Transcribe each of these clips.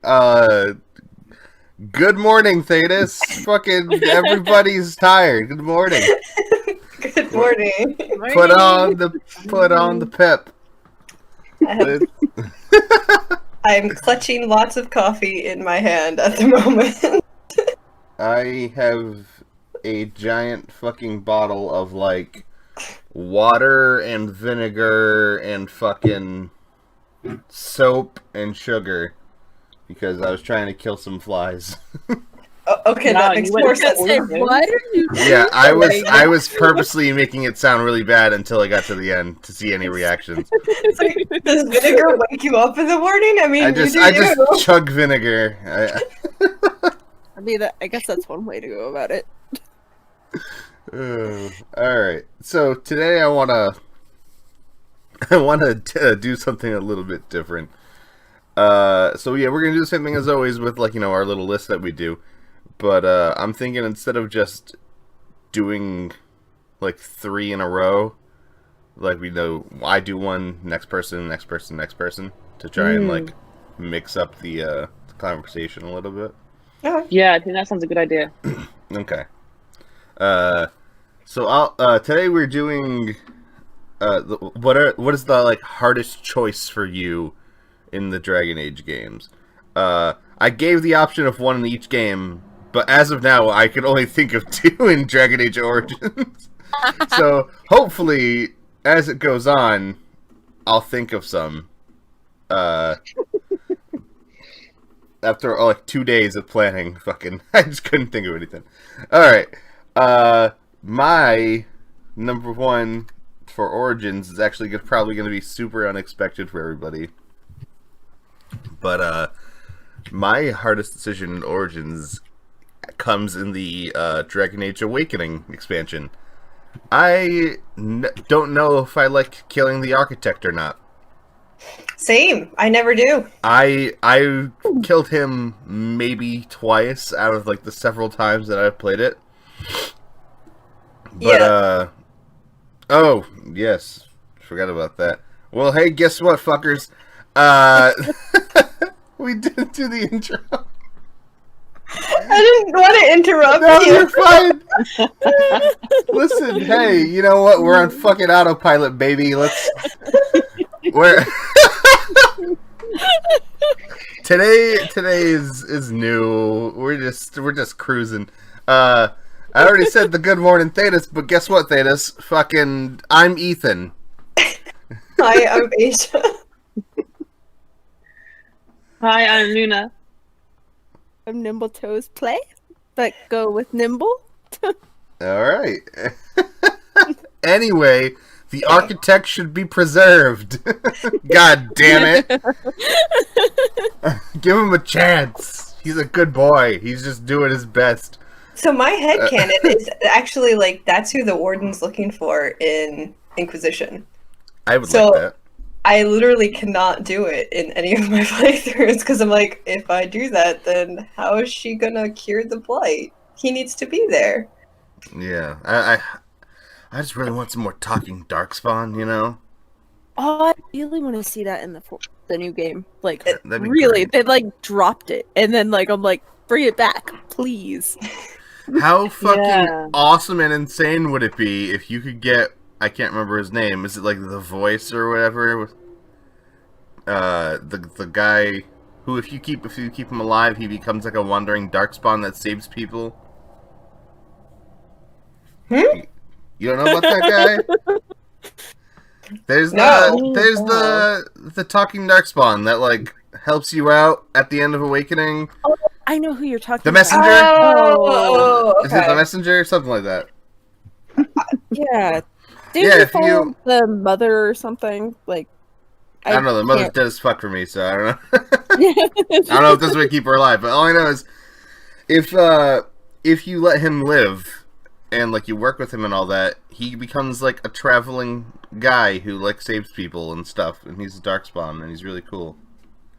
Uh, Good morning, THEDAS. Fucking everybody's tired. Good morning. Good morning. Put on the pep. I'm clutching lots of coffee in my hand at the moment. I have a giant fucking bottle of like water and vinegar and fucking soap and sugar because I was trying to kill some flies. Okay, that makes more sense. What are you doing? Yeah, I was purposely making it sound really bad until I got to the end to see any reactions. It's like, does vinegar wake you up in the morning? I mean, I just chug vinegar. I mean, I guess that's one way to go about it. All right. So today I wanna do something a little bit different. So yeah, we're gonna do the same thing as always with like our little list that we do. But I'm thinking instead of just doing like 3 in a row, like we know I do one, next person, next person, next person, to try and like mix up the conversation a little bit. Yeah, I think that sounds a good idea. Okay. So today we're doing what is the like hardest choice for you in the Dragon Age games? I gave the option of 1 in each game, but as of now I can only think of 2 in Dragon Age Origins. So hopefully as it goes on I'll think of some. After like 2 days of planning, I just couldn't think of anything. Alright. My number 1 for Origins is actually probably going to be super unexpected for everybody. But my hardest decision in Origins comes in the Dragon Age Awakening expansion. I don't know if I like killing the Architect or not. Same. I never do. I killed him maybe twice out of like the several times that I've played it. But Yeah. Oh yes, forgot about that. Well, hey, guess what, fuckers? We didn't do the intro. I didn't want to interrupt No, you. you're fine. Listen, hey, you know what? We're on fucking autopilot, baby. We're today is new. We're just cruising. I already said the good morning THEDAS, but guess what, THEDAS? Fucking I'm Ethan. Hi, I'm Asia. Hi, I'm Luna. I'm Nimbletoesplay, but go with Nimble. Alright. Anyway, the Architect should be preserved. God damn it. Give him a chance. He's a good boy. He's just doing his best. So my headcanon is actually like that's who the warden's looking for in Inquisition. I would like that. I literally cannot do it in any of my playthroughs because I'm like, if I do that, then how is she gonna cure the blight? He needs to be there. Yeah, I just really want some more talking Darkspawn, you know? Oh, I really want to see that in the new game. Like, That'd be really, great. they like dropped it, and then like I'm like, bring it back, please. How fucking Yeah. awesome and insane would it be if you could get, I can't remember his name, is it like The Voice or whatever? The guy who if you keep him alive, he becomes like a wandering Darkspawn that saves people. You don't know about that guy? There's the talking Darkspawn that like helps you out at the end of Awakening. Oh, I know who you're talking The about. Messenger? Oh, okay. Is it the Messenger? Something like that. Yeah. Did Yeah, you if follow you- the mother or something? Like, I don't know. The mother's can't- dead as fuck for me, so I don't know. I don't know if this would keep her alive, but all I know is if you let him live and like you work with him and all that, he becomes like a traveling guy who like saves people and stuff, and he's a Darkspawn and he's really cool.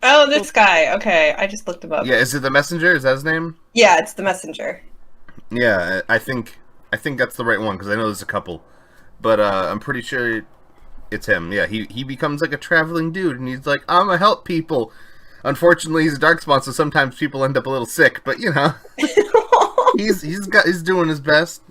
Oh, this guy. Okay, I just looked him up. Yeah, is it the Messenger? Is that his name? Yeah, it's the messenger. Yeah, I think that's the right one because I know there's a couple, but I'm pretty sure it's him. Yeah, he becomes like a traveling dude, and he's like, I'm gonna help people. Unfortunately, he's a darkspawn, so sometimes people end up a little sick. But you know, he's doing his best.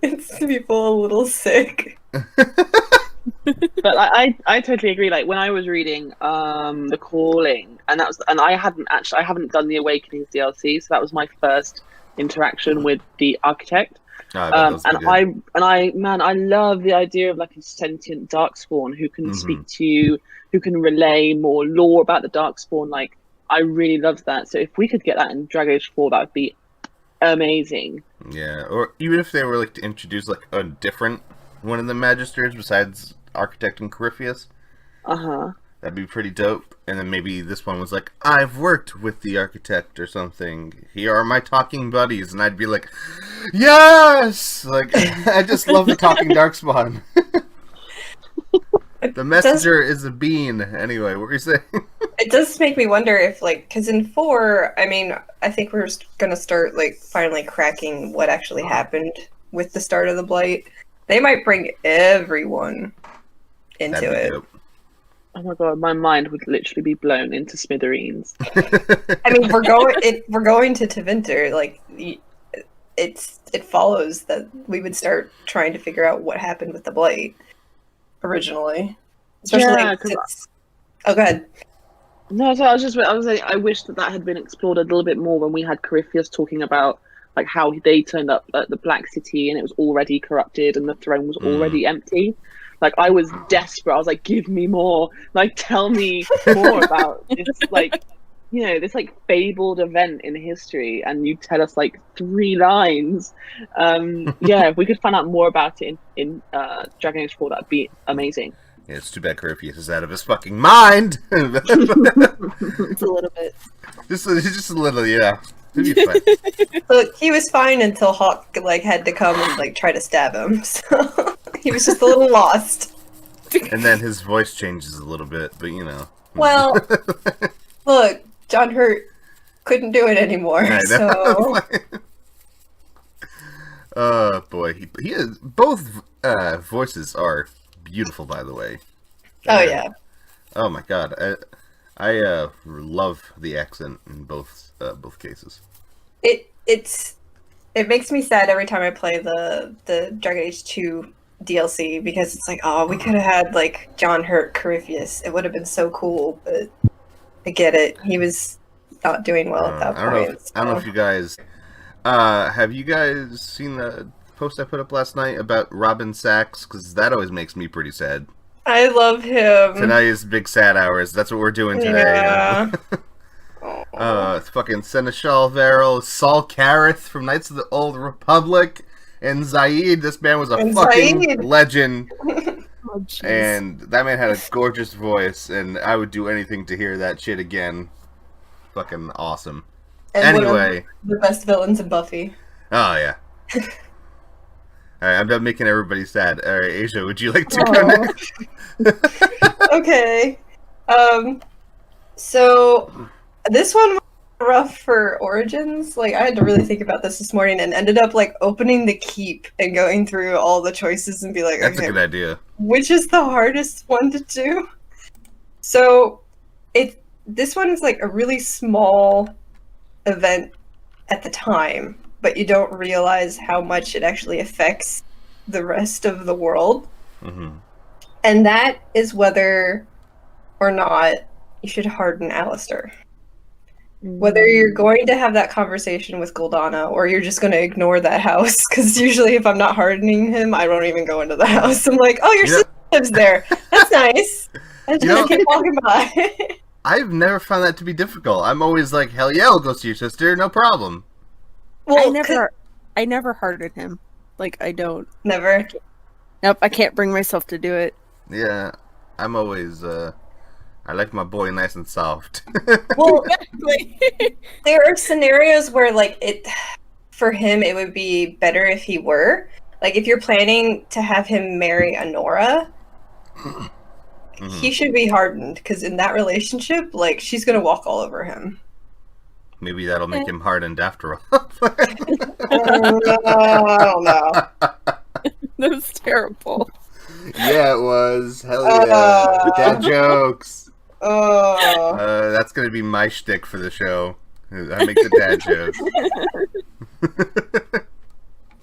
It's people a little sick. But I totally agree. Like when I was reading The Calling, and I haven't done the Awakenings DLC, so that was my first interaction with the architect. Oh, I love the idea of like a sentient darkspawn who can speak to you, who can relay more lore about the darkspawn. Like I really love that. So if we could get that in Dragon Age 4, that would be amazing. Yeah, or even if they were like to introduce like a different one of the Magisters besides Architect and Corypheus. That'd be pretty dope. And then maybe this one was like, I've worked with the Architect or something. Here are my talking buddies. And I'd be like, yes! Like, I just love the talking Darkspawn. The messenger is a bean. Anyway, what were you saying? It does make me wonder if, like, because in 4, I mean, I think we're going to start, like, finally cracking what actually happened with the start of the Blight. They might bring everyone into it. Dope. Oh my god, my mind would literally be blown into smithereens. I mean, we're going to Tevinter. Like, it follows that we would start trying to figure out what happened with the Blight originally, especially since. Oh, go ahead. No, so I was saying, I wish that had been explored a little bit more when we had Corypheus talking about like how they turned up at the Black City and it was already corrupted and the throne was already empty. Like I was desperate. I was like, give me more. Like tell me more about this like this like fabled event in history, and you tell us like 3 lines. If we could find out more about it in Dragon Age 4, that'd be amazing. Yeah, it's too bad Corypheus is out of his fucking mind. It's a little bit. Just a little, yeah. It'd be fine. Look, he was fine until Hawk like had to come and like try to stab him. So he was just a little lost. And then his voice changes a little bit, but you know. Well, look, John Hurt couldn't do it anymore. So. Boy, he is, both voices are beautiful, by the way. Oh yeah. Oh my god, I love the accent in both cases. It makes me sad every time I play the Dragon Age 2 DLC because it's like, oh, we could have had like John Hurt Corypheus. It would have been so cool, but I get it. He was not doing well at that point. I don't know if you guys have you guys seen the post I put up last night about Robin Sachs, because that always makes me pretty sad. I love him. Tonight is big sad hours. That's what we're doing today. Yeah. It's fucking Seneschal Varel, Saul Carith from Knights of the Old Republic, and Zaid. This man was a fucking legend. Oh, and that man had a gorgeous voice, and I would do anything to hear that shit again. Fucking awesome. And anyway, the best villains in Buffy. Oh yeah. Alright, I'm done making everybody sad. Alright, Asia, would you like to go next? Okay. So this one was rough for Origins. Like I had to really think about this morning and ended up like opening the keep and going through all the choices and be like, that's okay, a good idea. Which is the hardest one to do? So this one is like a really small event at the time, but you don't realize how much it actually affects the rest of the world. Mm-hmm. And that is whether or not you should harden Alistair. Whether you're going to have that conversation with Goldana or you're just going to ignore that house, because usually if I'm not hardening him, I don't even go into the house. I'm like, oh, your sister lives there. That's nice. I just keep walking by. I've never found that to be difficult. I'm always like, hell yeah, I'll go see your sister, no problem. Well, I never hardened him. Like, I don't. Never? Nope, I can't bring myself to do it. Yeah, I'm always, I like my boy nice and soft. Well, there are scenarios where, like, for him, it would be better if he were. Like, if you're planning to have him marry Honora, he should be hardened, because in that relationship, like, she's gonna walk all over him. Maybe that'll make him hardened after all. I don't know. That was terrible. Yeah, it was. Hell yeah. Dad jokes. Oh. That's gonna be my shtick for the show. I make the dad jokes.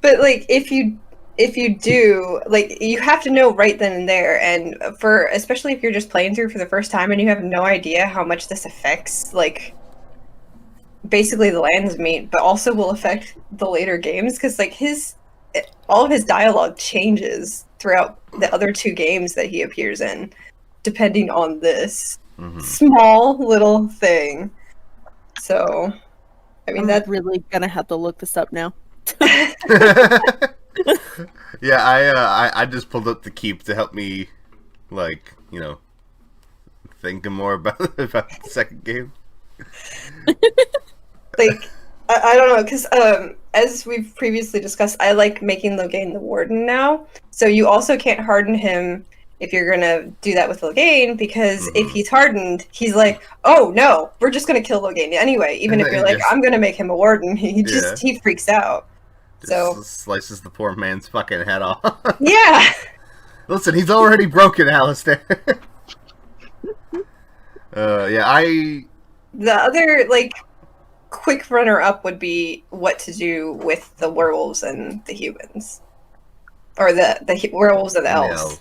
But like, if you do, like, you have to know right then and there, and especially if you're just playing through for the first time and you have no idea how much this affects, like, basically the land's meat, but also will affect the later games, because like all of his dialogue changes throughout the other 2 games that he appears in, depending on this small little thing. So, I mean, I'm really gonna have to look this up now. Yeah, I just pulled up the keep to help me, like, you know, thinking more about the second game. Like, I don't know, because as we've previously discussed, I like making Logain the warden now. So you also can't harden him if you're gonna do that with Logain, because if he's hardened, he's like, oh no, we're just gonna kill Logain anyway. Even if you're like, I'm gonna make him a warden, he freaks out. Just slices the poor man's fucking head off. Yeah. Listen, he's already broken, Alistair. The other, like, quick runner-up would be what to do with the werewolves and the humans. Or the werewolves and the elves.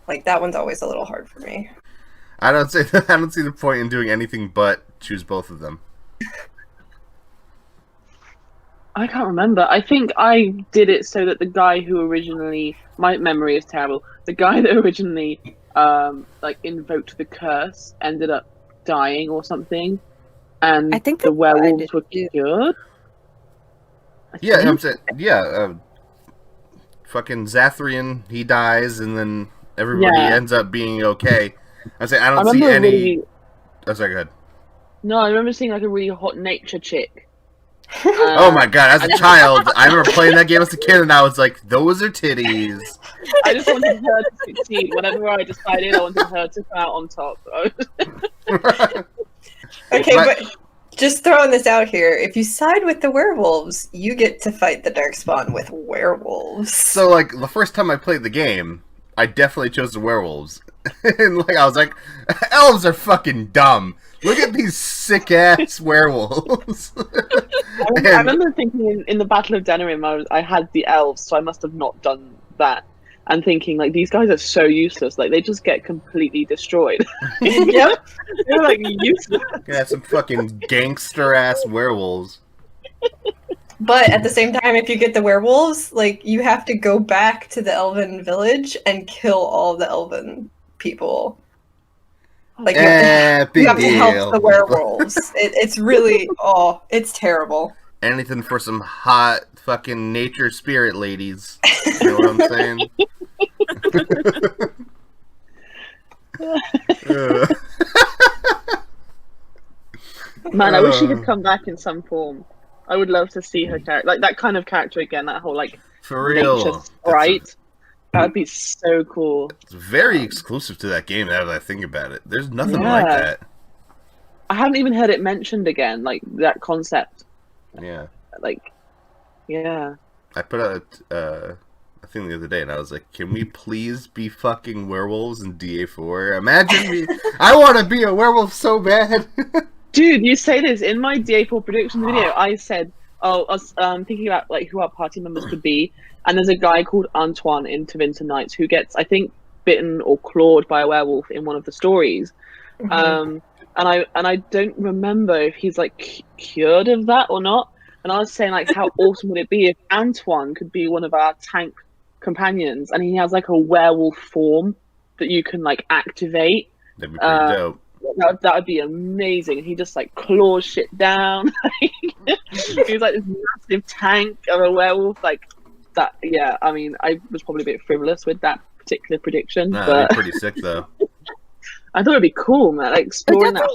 Like, that one's always a little hard for me. I don't see the point in doing anything but choose both of them. I can't remember. I think I did it so that the guy who originally... My memory is terrible. The guy that originally, like, invoked the curse ended up dying or something. And I think the werewolves were cured. I'm saying, fucking Zathrian, he dies, and then everybody ends up being okay. I'm saying, I don't see any... Oh, sorry, go ahead. No, I remember seeing, like, a really hot nature chick. Oh my god, as a child, I remember playing that game as a kid, and I was like, those are titties. I just wanted her to succeed. Whenever I decided, I wanted her to come out on top. Okay, but just throwing this out here, if you side with the werewolves, you get to fight the Darkspawn with werewolves. So, like, the first time I played the game, I definitely chose the werewolves. And, like, I was like, elves are fucking dumb. Look at these sick-ass werewolves. I remember thinking in the Battle of Denerim, I had the elves, so I must have not done that. And thinking, like, these guys are so useless. Like, they just get completely destroyed. Yep. They're, like, useless. Yeah, some fucking gangster-ass werewolves. But at the same time, if you get the werewolves, like, you have to go back to the elven village and kill all the elven people. Like, you have to help the werewolves. It's really, it's terrible. Anything for some hot fucking nature spirit ladies. You know what I'm saying? Man, I wish she could come back in some form. I would love to see her character, like that kind of character again. That whole like for real nature sprite. That would be so cool. It's very exclusive to that game. Now that I think about it, there's nothing like that. I haven't even heard it mentioned again, like that concept. Yeah. Like, yeah. I put out a thing the other day, and I was like, "Can we please be fucking werewolves in DA4? Imagine me! I want to be a werewolf so bad." Dude, you say this in my DA4 prediction video. I said, I was thinking about like who our party members could be, and there's a guy called Antoine in Tevinter Nights who gets, I think, bitten or clawed by a werewolf in one of the stories. Mm-hmm. And I don't remember if he's like cured of that or not. And I was saying, like, how awesome would it be if Antoine could be one of our tank companions, and he has like a werewolf form that you can like activate. That'd be pretty dope. That would be amazing. He just like claws shit down. He's like this massive tank of a werewolf, like that. Yeah, I mean, I was probably a bit frivolous with that particular prediction, but that'd be pretty sick though. I thought it'd be cool, man. Like exploring that.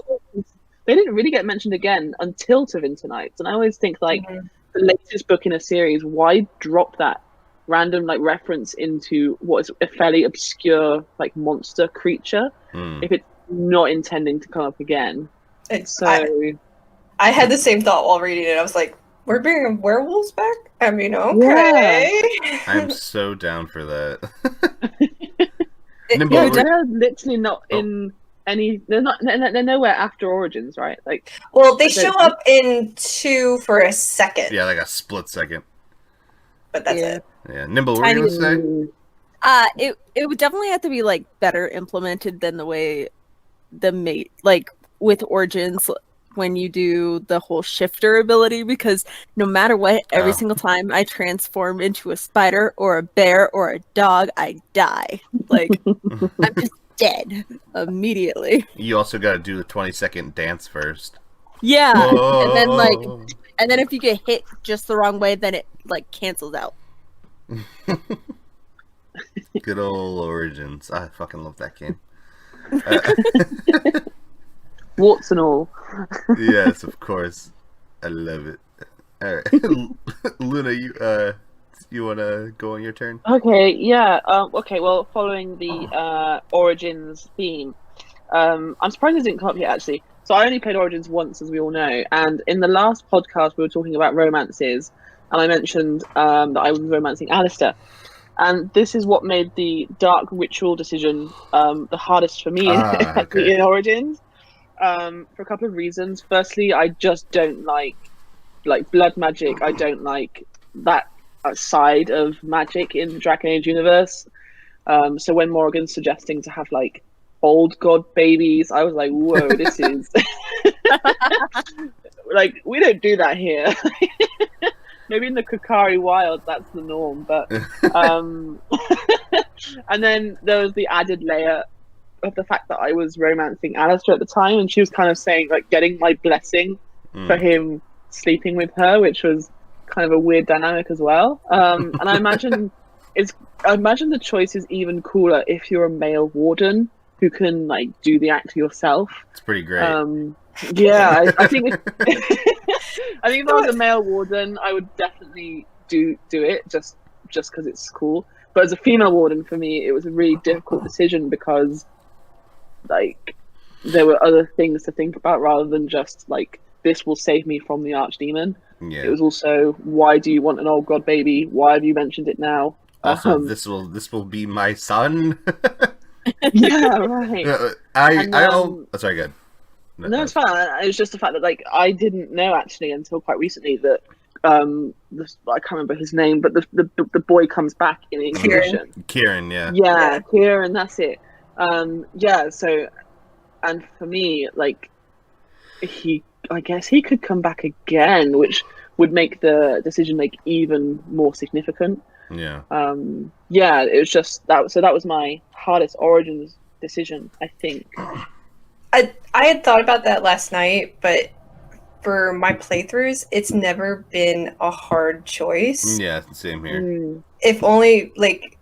They didn't really get mentioned again until Tevinter Nights, and I always think like the latest book in a series, why drop that random like reference into what is a fairly obscure like monster creature if it's not intending to come up again? I had the same thought while reading it. I was like, we're bringing werewolves back? I mean, okay. Yeah. I'm so down for that. Nimble, they're literally not in any. They're nowhere after Origins, right? Like, Well, they I don't show up in 2 for a second, Yeah, like a split second. but that's Yeah. it. Yeah, Nimble, what were you gonna say? It would definitely have to be like better implemented than the way the mate like with Origins when you do the whole shifter ability, because no matter what, every single time I transform into a spider or a bear or a dog, I die. Like I'm just dead immediately. You also got to do the 20-second dance first. Yeah, Whoa. and then if you get hit just the wrong way, then it like cancels out. Good old Origins. I fucking love that game. warts and all. Yes, of course. I love it. All right, Luna, you wanna go on your turn? Okay, yeah. Okay, well, following the Origins theme, I'm surprised it didn't come up yet, actually. So I only played Origins once, as we all know, and in the last podcast we were talking about romances, and I mentioned that I was romancing Alistair. And this is what made the dark ritual decision the hardest for me in Origins, for a couple of reasons. Firstly, I just don't like blood magic. I don't like that side of magic in the Dragon Age universe. So when Morgan's suggesting to have like old god babies, I was like, whoa, this is like, we don't do that here. Maybe in the Kukari Wild, that's the norm, but and then there was the added layer of the fact that I was romancing Alistair at the time, and she was kind of saying like getting my blessing for him sleeping with her, which was kind of a weird dynamic as well. And I imagine the choice is even cooler if you're a male warden who can like do the act yourself. It's pretty great. Yeah, I think I think if I was a male warden, I would definitely do it just because it's cool. But as a female warden, for me, it was a really difficult decision because like there were other things to think about rather than just like, this will save me from the archdemon. Yeah. It was also, why do you want an old god baby? Why have you mentioned it now? Also, this will be my son. Yeah, right. Sorry, good. No, it's fine. It was just the fact that like I didn't know actually until quite recently that I can't remember his name, but the boy comes back in Inquisition. Kieran, yeah. Yeah, Kieran, that's it. Yeah, so, and for me, like, I guess he could come back again, which would make the decision like even more significant. Yeah. Yeah, it was just that. So that was my hardest Origins decision, I think. I had thought about that last night, but for my playthroughs, it's never been a hard choice. Yeah, same here. If only, like,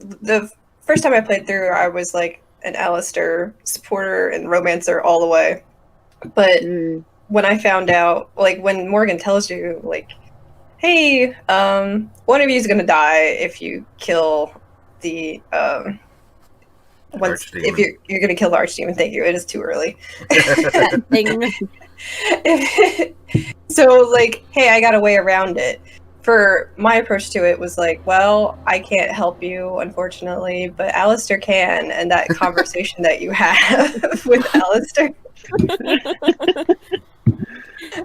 the first time I played through, I was, like, an Alistair supporter and romancer all the way. But when I found out, like, when Morgan tells you, like, hey, one of you is going to die if you kill the... if you're gonna kill the archdemon, thank you. It is too early. So like, hey, I got a way around it. For my approach to it was like, well, I can't help you, unfortunately, but Alistair can, and that conversation that you have with Alistair.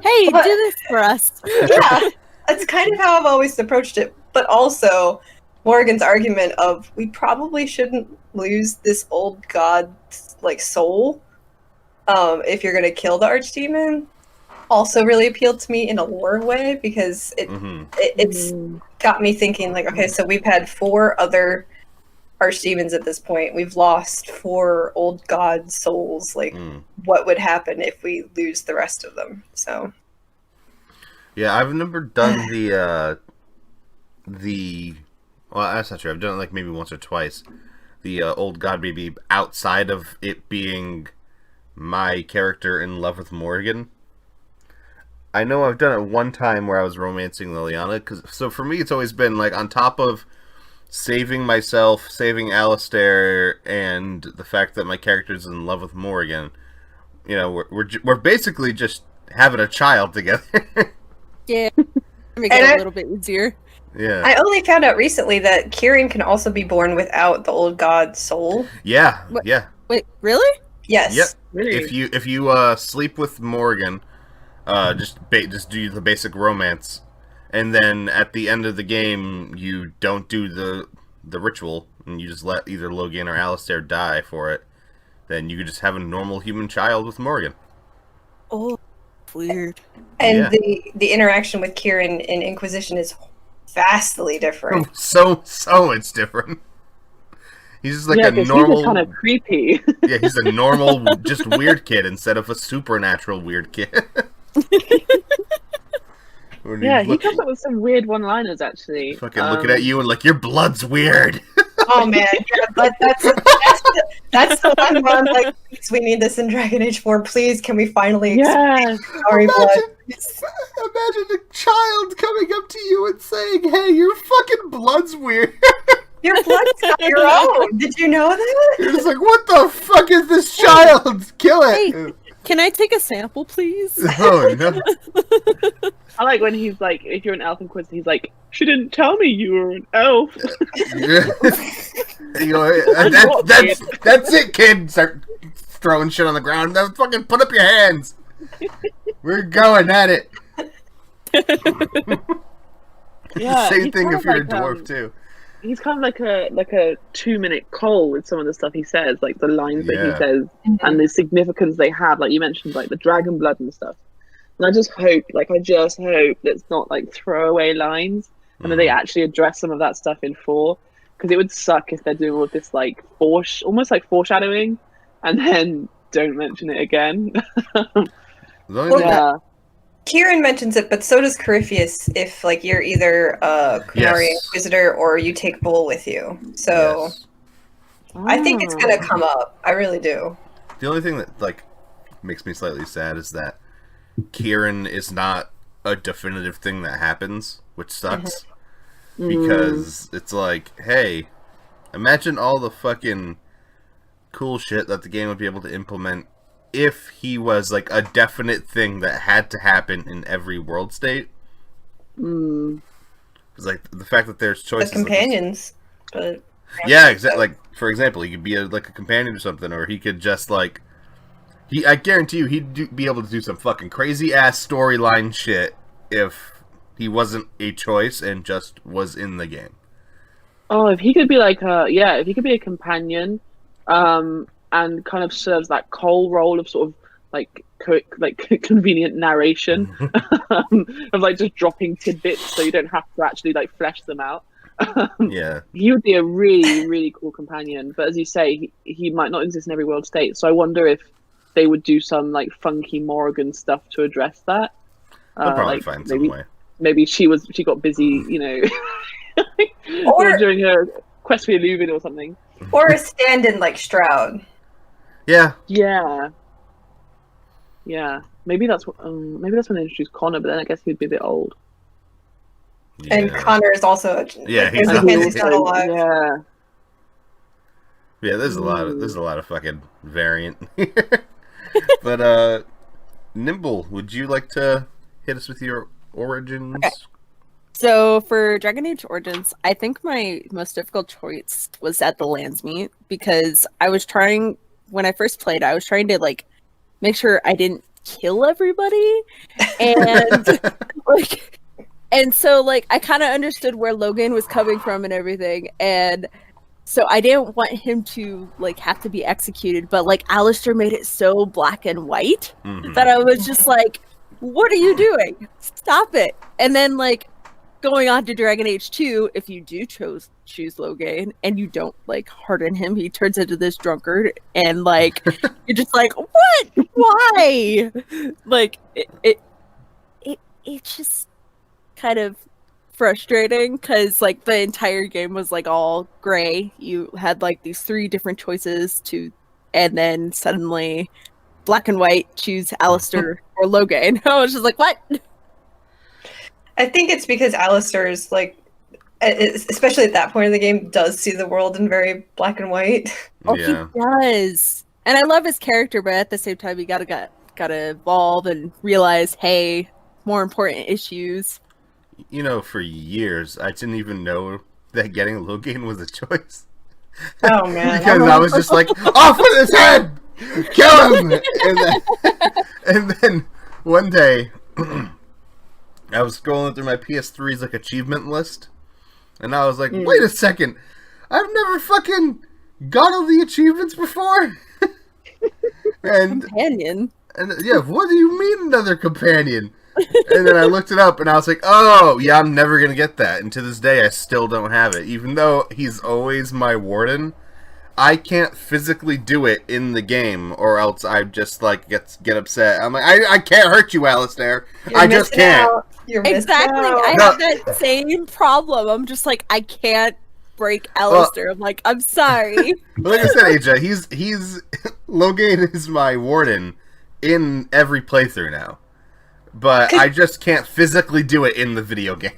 Hey, do this for us. Yeah, that's kind of how I've always approached it. But also, Morgan's argument of we probably shouldn't lose this old god's like soul if you're gonna kill the archdemon also really appealed to me in a lore way, because it's got me thinking like, okay, so we've had 4 other archdemons at this point. We've lost 4 old god souls. Like, what would happen if we lose the rest of them? So yeah, I've never done the well, that's not true. I've done it like maybe once or twice. The old god baby outside of it being my character in love with Morgan. I know I've done it one time where I was romancing Liliana. So for me, it's always been like, on top of saving myself, saving Alistair, and the fact that my character's in love with Morgan, you know, we're basically just having a child together. Yeah, make it a little bit easier. Yeah. I only found out recently that Kieran can also be born without the old god soul. Yeah, yeah. Wait, really? Yes. Yep. Really? If you sleep with Morgan, just do the basic romance, and then at the end of the game you don't do the ritual, and you just let either Logan or Alistair die for it. Then you could just have a normal human child with Morgan. Oh, weird. And Yeah. the interaction with Kieran in Inquisition is vastly different. So it's different. He's just like yeah, a 'cause normal. He's kind of creepy. Yeah, he's a normal, just weird kid instead of a supernatural weird kid. Yeah, he comes up with some weird one-liners, actually. Fucking looking at you and like, your blood's weird. Oh man, yeah, but that's the one where I'm like, please, we need this in Dragon Age 4. Please, can we finally Yeah. sorry blood? Imagine a child coming up to you and saying, "Hey, your fucking blood's weird." Your blood's not your own. Did you know that? You're just like, what the fuck is this child? Kill it! Hey, can I take a sample, please? Oh no! I like when he's like, if you're an elf inquisitor, he's like, she didn't tell me you were an elf. Yeah. You go, that's it, kid. Start throwing shit on the ground. Now fucking put up your hands. We're going at it. Yeah, Same he's thing kind if of you're a like, dwarf too. He's kind of like a 2-minute Cole with some of the stuff he says, like the lines that Yeah. he says and the significance they have. Like you mentioned, like the dragon blood and stuff. And I just hope that it's not like throwaway lines, and that they actually address some of that stuff in 4. Because it would suck if they're doing all this like almost like foreshadowing, and then don't mention it again. Well, Yeah. Kieran mentions it, but so does Corypheus if like you're either a Chronari Yes. Inquisitor or you take Bull with you. So yes. I think it's gonna come up. I really do. The only thing that like makes me slightly sad is that Kieran is not a definitive thing that happens, which sucks. Because it's like, hey, imagine all the fucking cool shit that the game would be able to implement if he was like a definite thing that had to happen in every world state. Because like the fact that there's The choices. companions, but Yeah, exactly. Like for example, he could be like a companion or something, or he could just like I guarantee you, he'd be able to do some fucking crazy ass storyline shit if he wasn't a choice and just was in the game. Oh, if he could be like if he could be a companion, and kind of serves that Cole role of sort of like convenient narration, of like just dropping tidbits so you don't have to actually like flesh them out. Yeah. He would be a really, really cool companion. But as you say, he might not exist in every world state. So I wonder if they would do some like funky Morrigan stuff to address that. They'll probably like, find some way. Maybe she got busy, you know, Or- during her quest for Illuvin or something. or a stand-in like Stroud. Yeah. Yeah. Yeah. Maybe that's when they introduced Connor, but then I guess he'd be a bit old. And Yeah. Connor is also Yeah, there's he's a not- chance he's not alive. Yeah. Yeah, there's a lot of fucking variant here. But Nimble, would you like to hit us with your origins? Okay. So for Dragon Age Origins, I think my most difficult choice was at the Landsmeet, because when I first played, I was trying to like make sure I didn't kill everybody, and and so like I kind of understood where Logan was coming from and everything, and so I didn't want him to like have to be executed, but like Alistair made it so black and white that I was just like, what are you doing? Stop it. And then like going on to Dragon Age 2, if you do choose Logan and you don't like harden him, he turns into this drunkard, and like you're just like, what? Why? Like it just kind of frustrating, because like the entire game was like all gray. You had like these 3 different choices and then suddenly black and white, choose Alistair or Logan. I was just like, what? I think it's because Alistair's like, especially at that point in the game, does see the world in very black and white. Oh, Yeah. he does. And I love his character, but at the same time, you gotta evolve and realize, hey, more important issues. You know, for years, I didn't even know that getting Logan was a choice. Oh man! Because I was just like, off with his head! Kill him! And then one day, I was scrolling through my PS3's like achievement list, and I was like, wait a second, I've never fucking got all the achievements before. And Companion. And yeah, what do you mean another companion? And then I looked it up and I was like, oh, yeah, I'm never going to get that. And to this day, I still don't have it. Even though he's always my warden, I can't physically do it in the game or else I just like get upset. I'm like, I can't hurt you, Alistair. I just can't. Exactly. I have that same problem. I'm just like, I can't break Alistair. I'm like, I'm sorry. Like I said, AJ, he's Logan is my warden in every playthrough now. But I just can't physically do it in the video game.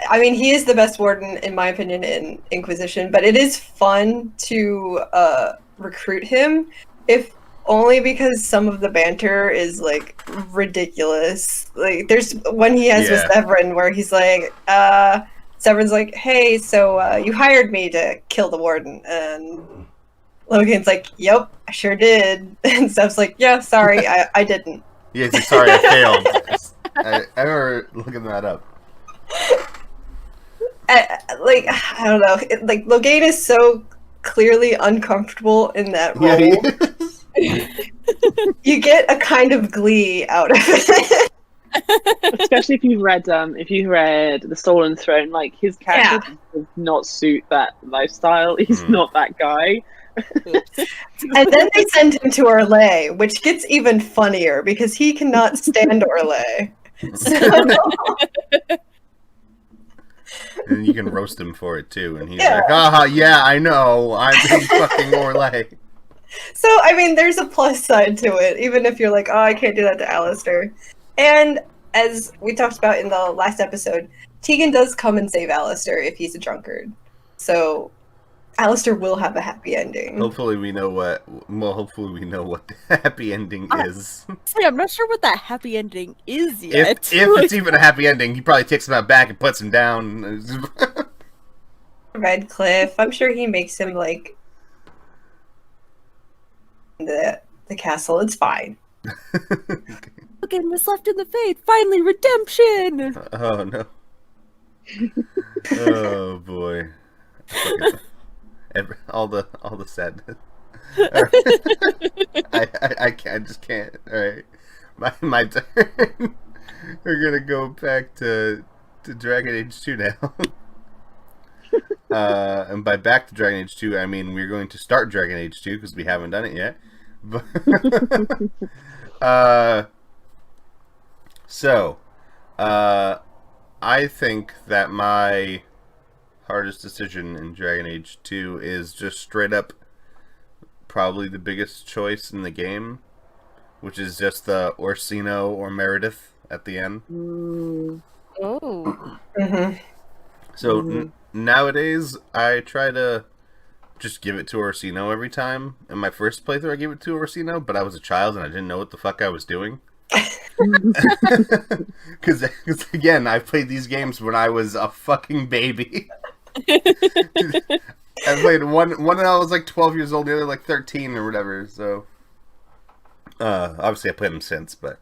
I mean, he is the best warden, in my opinion, in Inquisition, but it is fun to recruit him, if only because some of the banter is, like, ridiculous. Like, there's one he has with Severin where he's like, Severin's like, hey, so you hired me to kill the warden, and Logan's like, yep, I sure did. And Sev's like, yeah, sorry, I didn't. Yeah, he's sorry, I failed. I remember looking that up. I don't know. Logan is so clearly uncomfortable in that role. Yeah, You get a kind of glee out of it. Especially if you've read The Stolen Throne, like his character does not suit that lifestyle. He's not that guy. And then they send him to Orlais, which gets even funnier because he cannot stand Orlais. So... And you can roast him for it too, and he's like, "Ah, yeah, I know, I'm fucking Orlais." So I mean, there's a plus side to it, even if you're like, "Oh, I can't do that to Alistair." And as we talked about in the last episode, Tegan does come and save Alistair if he's a drunkard. So Alistair will have a happy ending. Hopefully we know what the happy ending is. See, I'm not sure what that happy ending is yet. If it's even a happy ending, he probably takes him out back and puts him down. Redcliffe, I'm sure he makes him like the castle. It's fine. Logan was left in the faith. Finally, redemption. Oh no. Oh boy. All the sadness. I just can't. All right, my turn. We're gonna go back to Dragon Age 2 now. And by back to Dragon Age 2, I mean we're going to start Dragon Age 2 because we haven't done it yet. But I think that my hardest decision in Dragon Age 2 is just straight up probably the biggest choice in the game, which is just the Orsino or Meredith at the end. Oh. So nowadays I try to just give it to Orsino every time. In my first playthrough I gave it to Orsino, but I was a child and I didn't know what the fuck I was doing. Because again, I played these games when I was a fucking baby. I played one when I was like 12 years old, the other like 13 or whatever. So obviously I played them since, but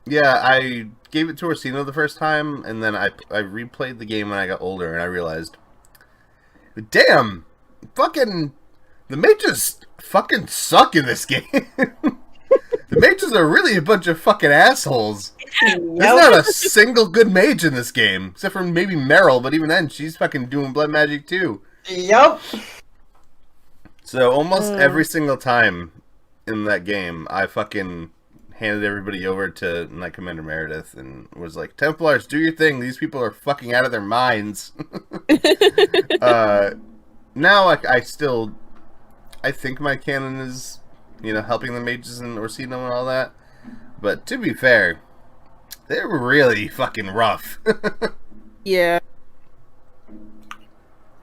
yeah, I gave it to Orsino the first time, and then I replayed the game when I got older, and I realized, damn, fucking the mages fucking suck in this game. The mages are really a bunch of fucking assholes. There's not a single good mage in this game, except for maybe Meryl, but even then, she's fucking doing blood magic too. Yep. So almost every single time in that game, I fucking handed everybody over to Knight Commander Meredith and was like, Templars, do your thing. These people are fucking out of their minds. Now I think my canon is, helping the mages and Orsino and all that. But to be fair, they're really fucking rough. Yeah.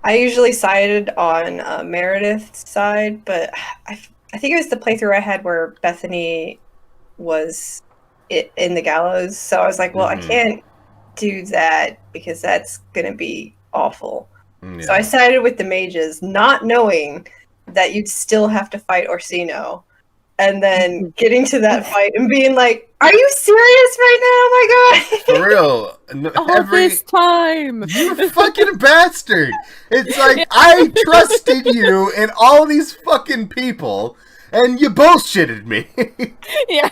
I usually sided on Meredith's side, but I think it was the playthrough I had where Bethany was in the gallows. So I was like, well, I can't do that because that's going to be awful. Yeah. So I sided with the mages, not knowing that you'd still have to fight Orsino. And then getting to that fight and being like, "Are you serious right now? Oh my god!" For real. All this time! You fucking bastard! It's like, I trusted you and all these fucking people, and you bullshitted me. Yeah.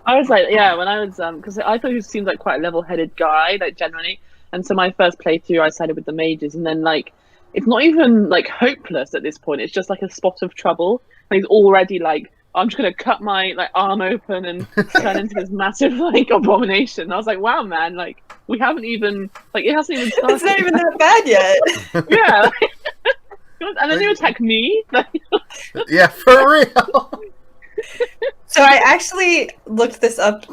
I was like, yeah, when I was, because I thought he seemed like quite a level-headed guy, like, generally. And so my first playthrough, I sided with the mages, and then, like, it's not even, like, hopeless at this point. It's just, like, a spot of trouble. And he's already, like, I'm just going to cut my, like, arm open and turn into this massive, like, abomination. And I was like, wow, man, like, we haven't even, like, it hasn't even started. It's not even that bad yet. Yeah. And then you attack me? Yeah, for real. So I actually looked this up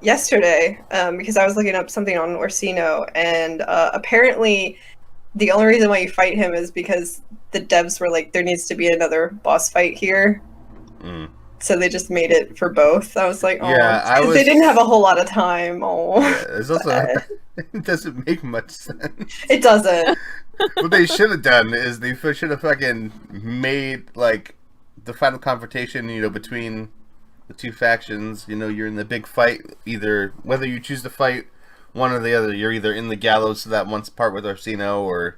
yesterday because I was looking up something on Orsino, and apparently the only reason why you fight him is because the devs were like, there needs to be another boss fight here. So they just made it for both. I was like, oh, yeah, they didn't have a whole lot of time. Oh, yeah, it's also, it doesn't make much sense. It doesn't. What they should have done is they should have fucking made, like, the final confrontation, you know, between the two factions. You know, you're in the big fight, either, whether you choose to fight one or the other, you're either in the gallows to that one part with Orsino, or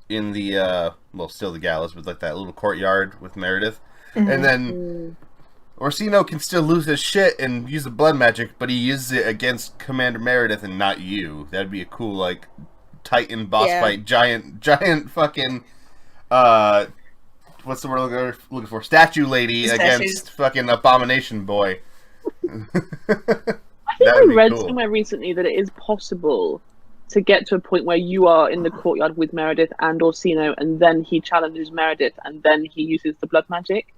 in the, well, still the gallows, but like that little courtyard with Meredith. Mm-hmm. And then Orsino can still lose his shit and use the blood magic, but he uses it against Commander Meredith and not you. That'd be a cool, like, Titan boss fight, giant fucking, what's the word I'm looking for? Statue lady against fucking Abomination Boy. I think I read somewhere recently that it is possible to get to a point where you are in the courtyard with Meredith and Orsino, and then he challenges Meredith, and then he uses the blood magic.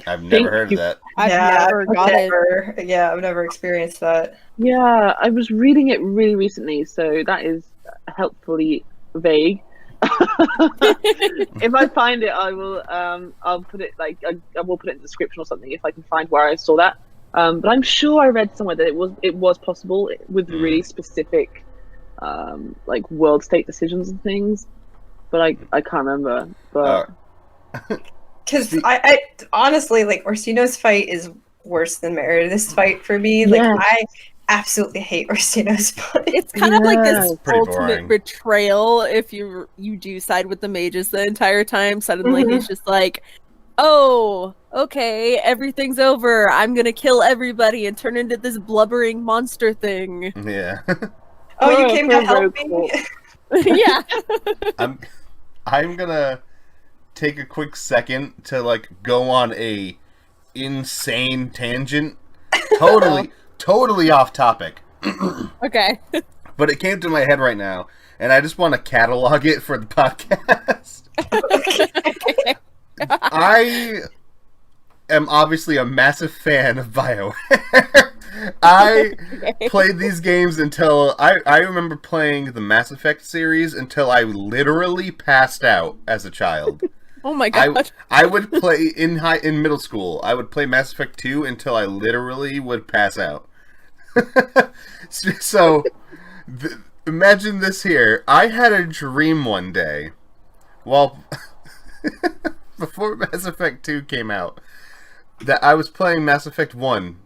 I've never heard of that. I've never got it. Yeah, I've never experienced that. Yeah, I was reading it really recently, so that is helpfully vague. If I find it, I will. I'll put it I will put it in the description or something if I can find where I saw that. But I'm sure I read somewhere that it was possible with really specific, like world state decisions and things. But I can't remember. But because I honestly, like, Orsino's fight is worse than Meredith's fight for me. Like, I absolutely hate Orsino's fight. It's kind of like this ultimate boring betrayal if you do side with the mages the entire time. Suddenly he's just like, oh, okay, everything's over. I'm gonna kill everybody and turn into this blubbering monster thing. Yeah. Oh, you came to help me? Yeah. I'm gonna take a quick second to, like, go on a insane tangent. Totally off topic. Okay. But it came to my head right now, and I just want to catalog it for the podcast. Okay. I am obviously a massive fan of BioWare. I played these games until I remember playing the Mass Effect series until I literally passed out as a child. Oh my god! I would play in middle school. I would play Mass Effect 2 until I literally would pass out. So, imagine this here. I had a dream one day, while before Mass Effect 2 came out, that I was playing Mass Effect 1,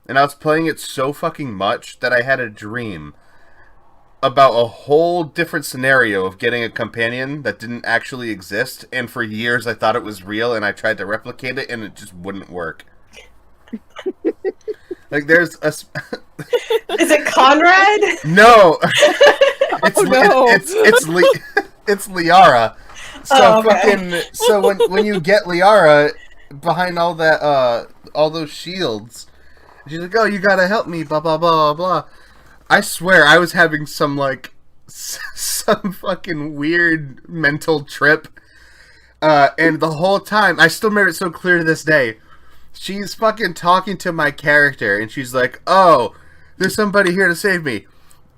and I was playing it so fucking much that I had a dream about a whole different scenario of getting a companion that didn't actually exist, and for years I thought it was real, and I tried to replicate it, and it just wouldn't work. Like, there's a... Is it Conrad? No! No! It's Liara. So okay. So when you get Liara behind all that, all those shields, she's like, oh, you gotta help me, blah, blah, blah, blah, blah. I swear, I was having some fucking weird mental trip. And the whole time, I still remember it so clear to this day. She's fucking talking to my character, and she's like, oh, there's somebody here to save me.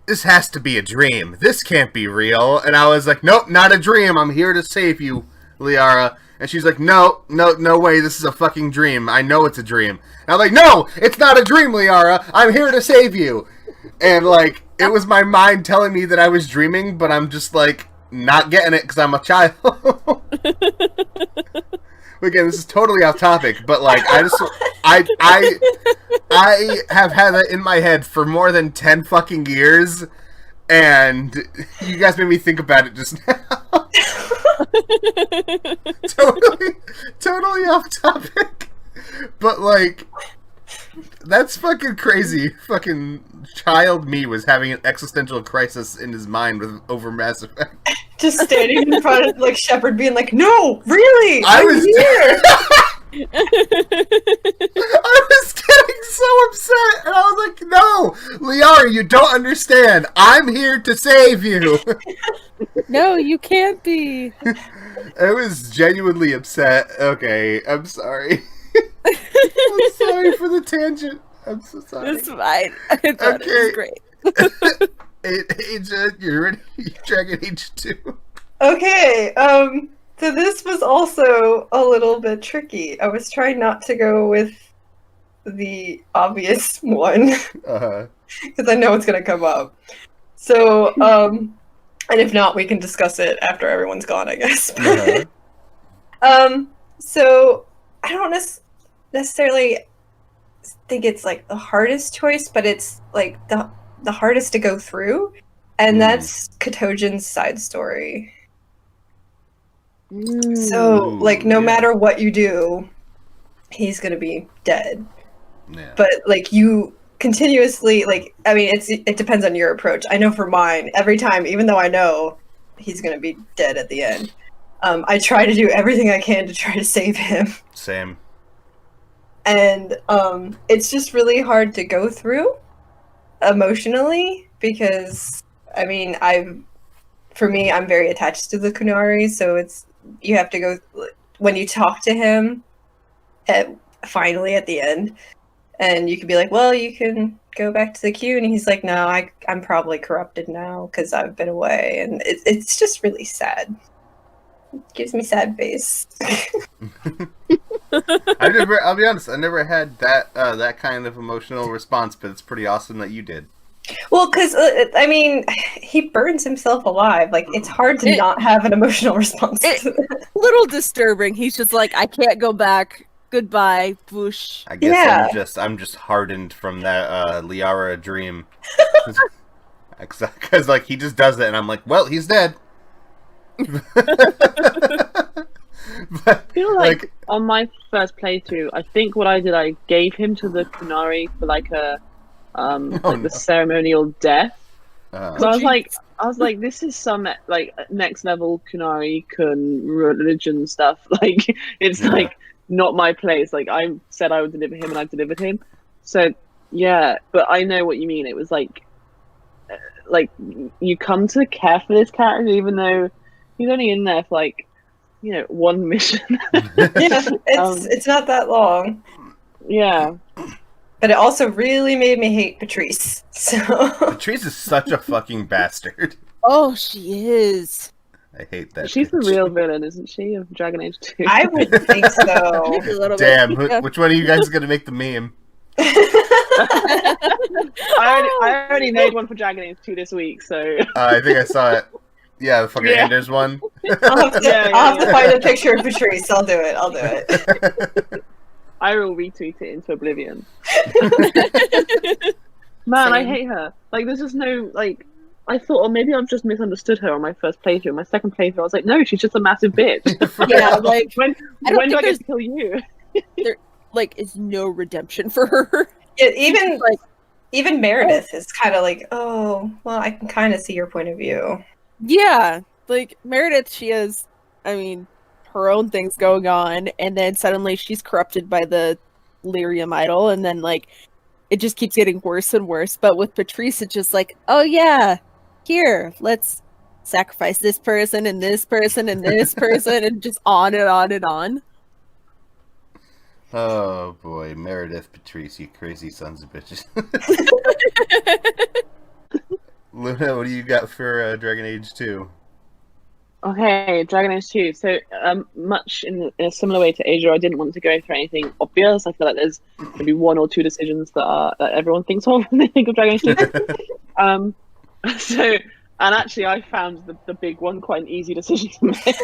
This has to be a dream. This can't be real. And I was like, nope, not a dream. I'm here to save you, Liara. And she's like, no way, this is a fucking dream. I know it's a dream. And I'm like, no, it's not a dream, Liara. I'm here to save you. And, like, it was my mind telling me that I was dreaming, but I'm just like, not getting it because I'm a child. Again, this is totally off topic, but like I have had that in my head for more than 10 fucking years, and you guys made me think about it just now. totally off topic. But like, that's fucking crazy. Fucking child me was having an existential crisis in his mind over Mass Effect. Just standing in front of like Shepard being like, no, really, I I'm was here. I was getting so upset, and I was like, no, Liara, you don't understand. I'm here to save you. No, you can't be. I was genuinely upset. Okay, I'm sorry. I'm sorry for the tangent. I'm so sorry. It's fine. I thought it was great. You're ready? Dragon Age 2. Okay, so this was also a little bit tricky. I was trying not to go with the obvious one. Because I know it's going to come up. So, and if not, we can discuss it after everyone's gone, I guess. So, I don't necessarily think it's like the hardest choice, but it's like the hardest to go through, and that's Katojan's side story. So, like, no matter what you do, he's gonna be dead. Yeah. But like, you continuously, like, I mean, it depends on your approach. I know for mine, every time, even though I know he's gonna be dead at the end, I try to do everything I can to try to save him. Same. And it's just really hard to go through emotionally because, I mean, I'm very attached to the Kunari, so you have to go when you talk to him finally at the end, and you can be like, well, you can go back to the queue, and he's like, no, I'm probably corrupted now because I've been away, and it's just really sad. It gives me sad face. I'll be honest, I never had that kind of emotional response, but it's pretty awesome that you did. Well, because, I mean, he burns himself alive. Like, it's hard to not have an emotional response to that. A little disturbing. He's just like, I can't go back. Goodbye, boosh. I guess Yeah. I'm just hardened from that Liara dream. Because, like, he just does it, and I'm like, well, he's dead. I feel like on my first playthrough, I think what I did, I gave him to the Kunari for like a the ceremonial death. So I was like, this is some like next level Kunari Kun religion stuff. Like, it's like not my place. Like, I said I would deliver him, and I delivered him. So yeah, but I know what you mean. It was like you come to care for this character, even though he's only in there for like, you know, one mission. Yeah, it's not that long. Yeah. But it also really made me hate Patrice. So Patrice is such a fucking bastard. Oh, she is. I hate that. She's the bitch. real villain, isn't she, of Dragon Age 2? I would think so. A little Damn, bit. Yeah. which one of you guys is gonna make the meme? I already made one for Dragon Age 2 this week, so... I think I saw it. Yeah, the fucking Anders one. I'll have to find a picture of Patrice. I'll do it. I will retweet it into oblivion. Man, I hate her. Like, there's just no, like... I thought, or maybe I've just misunderstood her on my first playthrough. My second playthrough, I was like, no, she's just a massive bitch. Yeah, like, when I do I get to kill you? there, like, is no redemption for her. Yeah, even Meredith is kind of like, oh, well, I can kind of see your point of view. Yeah, like, Meredith, she has, I mean, her own things going on, and then suddenly she's corrupted by the lyrium idol, and then, like, it just keeps getting worse and worse. But with Patrice, it's just like, oh yeah, here, let's sacrifice this person and this person and this person, and just on and on and on. Oh boy, Meredith, Patrice, you crazy sons of bitches. Luna, what do you got for Dragon Age 2? Okay, Dragon Age 2. So, much in a similar way to Asia, I didn't want to go through anything obvious. I feel like there's maybe one or two decisions that everyone thinks of when they think of Dragon Age 2. So, And actually, I found the big one quite an easy decision to make.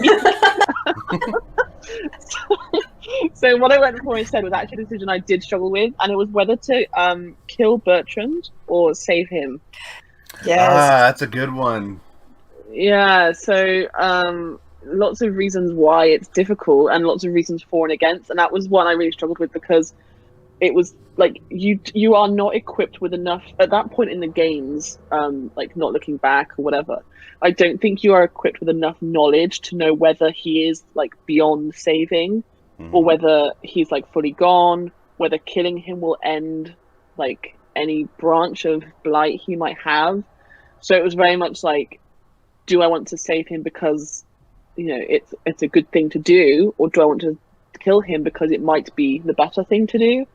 So what I went for instead was actually a decision I did struggle with, and it was whether to kill Bertrand or save him. Yes. That's a good one. Yeah, so lots of reasons why it's difficult and lots of reasons for and against, and that was one I really struggled with because it was like you are not equipped with enough at that point in the games, like not looking back or whatever. I don't think you are equipped with enough knowledge to know whether he is like beyond saving or whether he's like fully gone, whether killing him will end like any branch of blight he might have. So it was very much like, do I want to save him because, you know, it's a good thing to do, or do I want to kill him because it might be the better thing to do?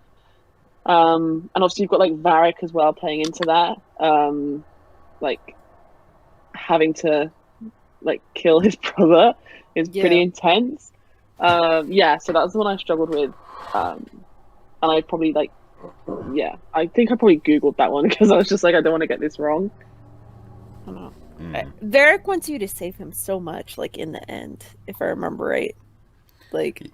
And obviously you've got like Varric as well playing into that, like having to like kill his brother is pretty intense. Yeah, so that's the one I struggled with, and I probably like, yeah, I think I probably googled that one because I was just like, I don't want to get this wrong. I don't know. Varric wants you to save him so much, like in the end, if I remember right. Like,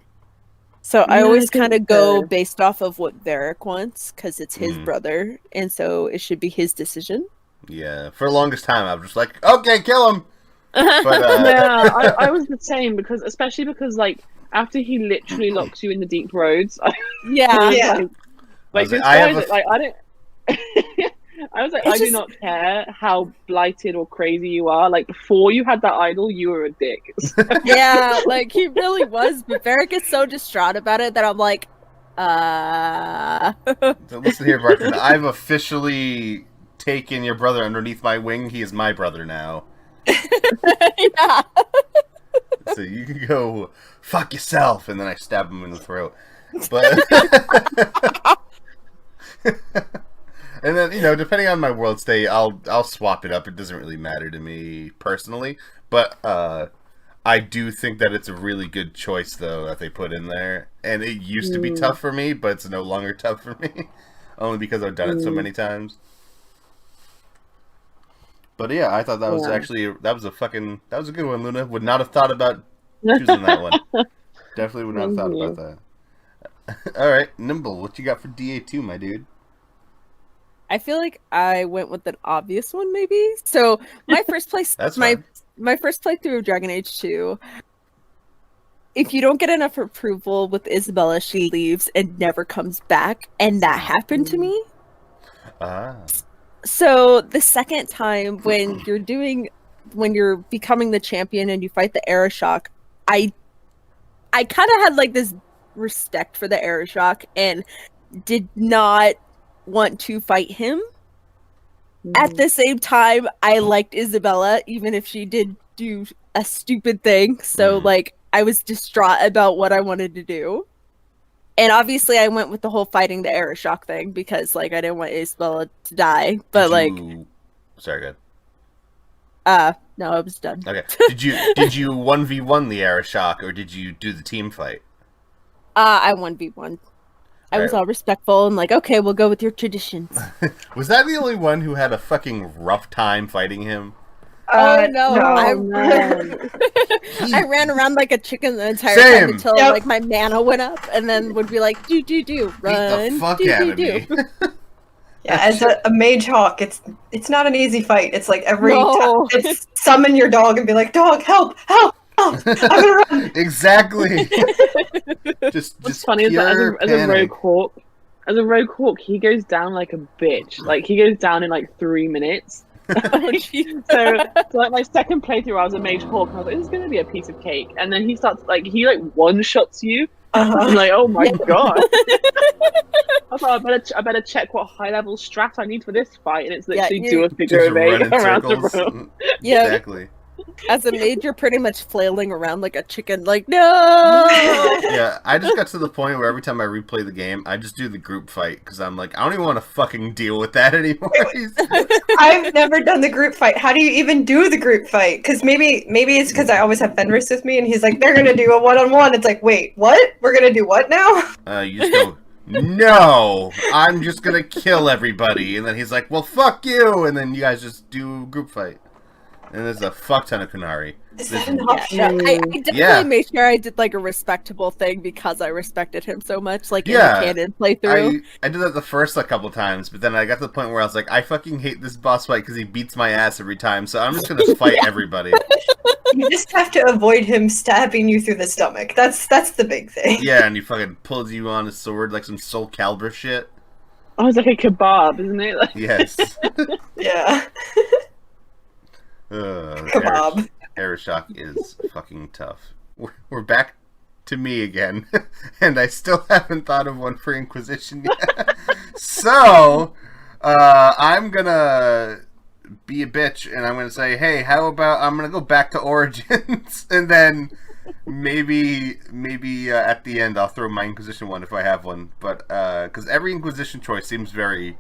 so I always kind of go based off of what Varric wants because it's his brother, and so it should be his decision. Yeah, for the longest time, I was just like, okay, kill him. But, yeah, I was the same because, especially because, like, after he literally locks you in the deep roads, I was like, I do not care how blighted or crazy you are. Like, before you had that idol, you were a dick. Yeah, like, he really was, but Varric is so distraught about it that I'm like, So listen here, Barton. I've officially taken your brother underneath my wing. He is my brother now. Yeah. So you can go fuck yourself, and then I stab him in the throat. But and then, you know, depending on my world state, I'll swap it up. It doesn't really matter to me personally, but I do think that it's a really good choice though that they put in there. And it used to be tough for me, but it's no longer tough for me, only because I've done it so many times. But yeah, I thought that was actually that was a good one, Luna. Would not have thought about choosing that one. Definitely would not have thought about that. All right, Nimble, what you got for DA2, my dude? I feel like I went with an obvious one, maybe. So my first place, my first playthrough of Dragon Age 2. If you don't get enough approval with Isabella, she leaves and never comes back, and that happened to me. So the second time when you're becoming the champion and you fight the Aeroshock, I kind of had like this respect for the Aeroshock and did not want to fight him. At the same time, I liked Isabella, even if she did do a stupid thing. So like, I was distraught about what I wanted to do. And obviously I went with the whole fighting the Aeroshock thing because like I didn't want Isabella to die. But sorry, good. No, I was done. Okay. Did you 1v1 the Aeroshock, or did you do the team fight? I 1v1. I was all respectful and like, okay, we'll go with your traditions. Was that the only one who had a fucking rough time fighting him? No. I ran around like a chicken the entire time until like my mana went up, and then would be like, do, run, beat the fuck out of me. Yeah, as a mage hawk, it's not an easy fight. It's like every time it's summon your dog and be like, dog, help, help, help, I'm gonna run. Exactly. What's funny is that as a rogue hawk, he goes down like a bitch. Like, he goes down in like 3 minutes. so like my second playthrough, I was a mage hawk, and I was like, this is gonna be a piece of cake. And then he starts like one shots you. I'm like, oh my god. I thought I better check what high level strat I need for this fight, and it's literally do a figure of 8 around the room. Yeah, exactly. As a mage, you're pretty much flailing around like a chicken, like, no! Yeah, I just got to the point where every time I replay the game, I just do the group fight, because I'm like, I don't even want to fucking deal with that anymore. I've never done the group fight. How do you even do the group fight? Because maybe it's because I always have Fenris with me, and he's like, they're gonna do a one-on-one. It's like, wait, what? We're gonna do what now? You just go, no, I'm just gonna kill everybody. And then he's like, well, fuck you! And then you guys just do a group fight. and there's a fuck ton of Kunari. Is There's- that an Yeah, option? no, I definitely Yeah. made sure I did like a respectable thing because I respected him so much, like Yeah. in the canon playthrough. I did that the first like couple times, but then I got to the point where I was like, I fucking hate this boss fight because he beats my ass every time, so I'm just gonna fight everybody. You just have to avoid him stabbing you through the stomach. That's the big thing. Yeah, and he fucking pulls you on his sword like some Soul Calibur shit. Oh, it's like a kebab, isn't it? Like, Yes. Yeah. Kebab. Aeroshock is fucking tough. We're back to me again, and I still haven't thought of one for Inquisition yet. So, I'm gonna be a bitch, and I'm gonna say, hey, how about I'm gonna go back to Origins, and then maybe at the end I'll throw my Inquisition one if I have one. But because every Inquisition choice seems very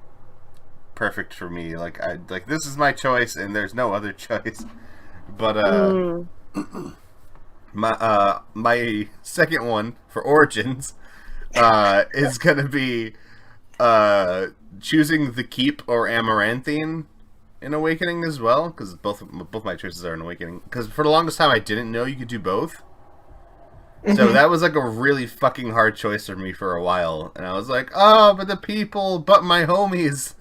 perfect for me. Like this is my choice, and there's no other choice. But my second one for Origins is gonna be choosing the Keep or Amaranthine in Awakening as well, because both my choices are in Awakening. Because for the longest time I didn't know you could do both. So that was like a really fucking hard choice for me for a while, and I was like, oh, but the people, but my homies.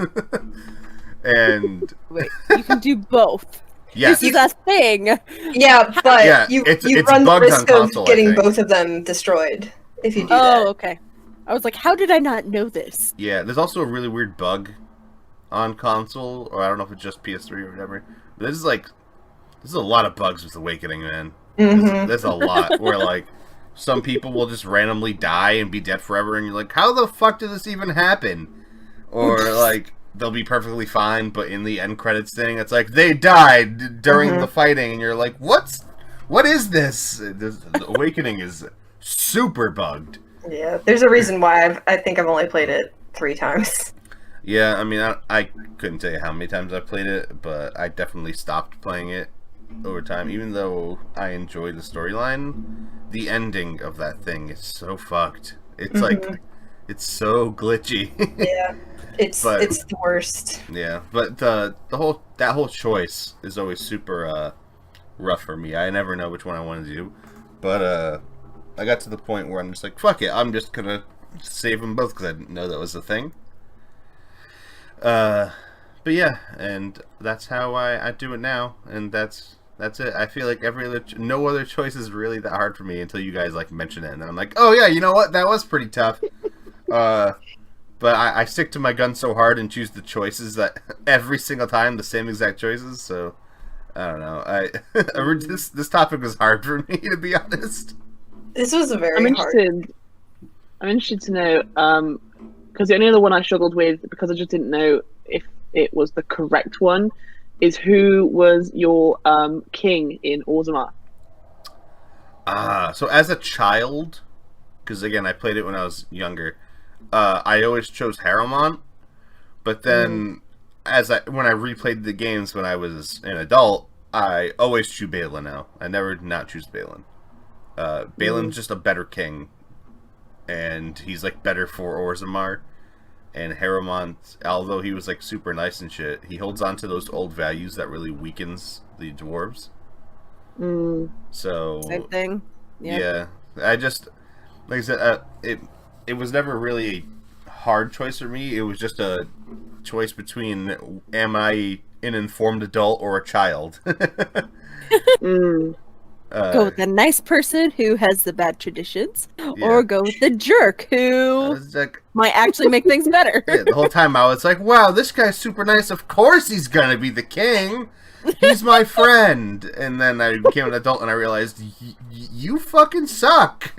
And Wait, you can do both. yes, This is a thing. Yeah, but Yeah, you it's run the bugged risk on of console, I getting think. both of them destroyed if you do Oh, that. okay. I was like, how did I not know this? yeah. There's also a really weird bug on console, or I don't know if it's just PS3 or whatever. But there's a lot of bugs with Awakening, man. There's a lot where like some people will just randomly die and be dead forever, and you're like, how the fuck did this even happen? Or like they'll be perfectly fine, but in the end credits thing, it's like they died during the fighting, and you're like, what is this? The Awakening is super bugged. Yeah, there's a reason why I think I've only played it 3 times. Yeah, I mean, I couldn't tell you how many times I played it, but I definitely stopped playing it over time. Even though I enjoy the storyline, the ending of that thing is so fucked. It's like, it's so glitchy. Yeah, it's the worst. Yeah, but that whole choice is always super rough for me. I never know which one I want to do, but I got to the point where I'm just like, fuck it, I'm just gonna save them both because I didn't know that was a thing. But yeah, and that's how I do it now, and that's it. I feel like no other choice is really that hard for me until you guys like mention it, and then I'm like, oh yeah, you know what, that was pretty tough. But I stick to my gun so hard and choose the choices that every single time the same exact choices. So I don't know. This topic was hard for me, to be honest. This was a very I'm hard. interested to know, because the only other one I struggled with, because I just didn't know if it was the correct one, is who was your king in Orzammar? So as a child, because again, I played it when I was younger, I always chose Haramont. But then, when I replayed the games when I was an adult, I always choose Balin now. I never not choose Balin. Balin's just a better king, and he's like better for Orzammar. And Haramont, although he was like super nice and shit, he holds on to those old values that really weakens the dwarves. So Same thing. yeah, I just, like I said, it was never really a hard choice for me. It was just a choice between, am I an informed adult or a child? Go with the nice person who has the bad traditions, or go with the jerk who might actually make things better. Yeah, the whole time I was like, wow, this guy's super nice. Of course he's gonna be the king. He's my friend. And then I became an adult and I realized, you fucking suck.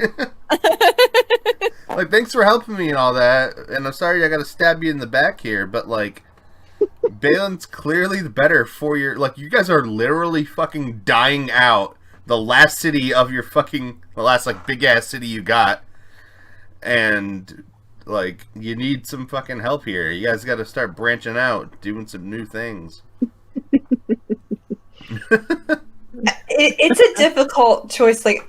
Like, thanks for helping me and all that. And I'm sorry I gotta stab you in the back here, but like, Balin's clearly the better for your, like, you guys are literally fucking dying out. The last city of your fucking, the last like big ass city you got, and like you need some fucking help here. You guys got to start branching out, doing some new things. It's a difficult choice. Like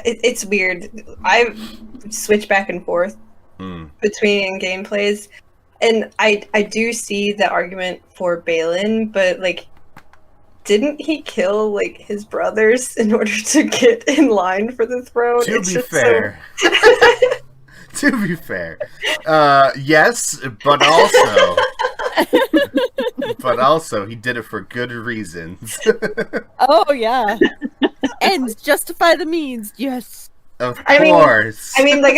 it's weird. I switch back and forth between gameplays, and I do see the argument for Balin, but like didn't he kill like his brothers in order to get in line for the throne? To It's be just fair, so... to be fair, yes, but also, he did it for good reasons. Oh yeah. Ends justify the means. Yes. Of I course. mean, like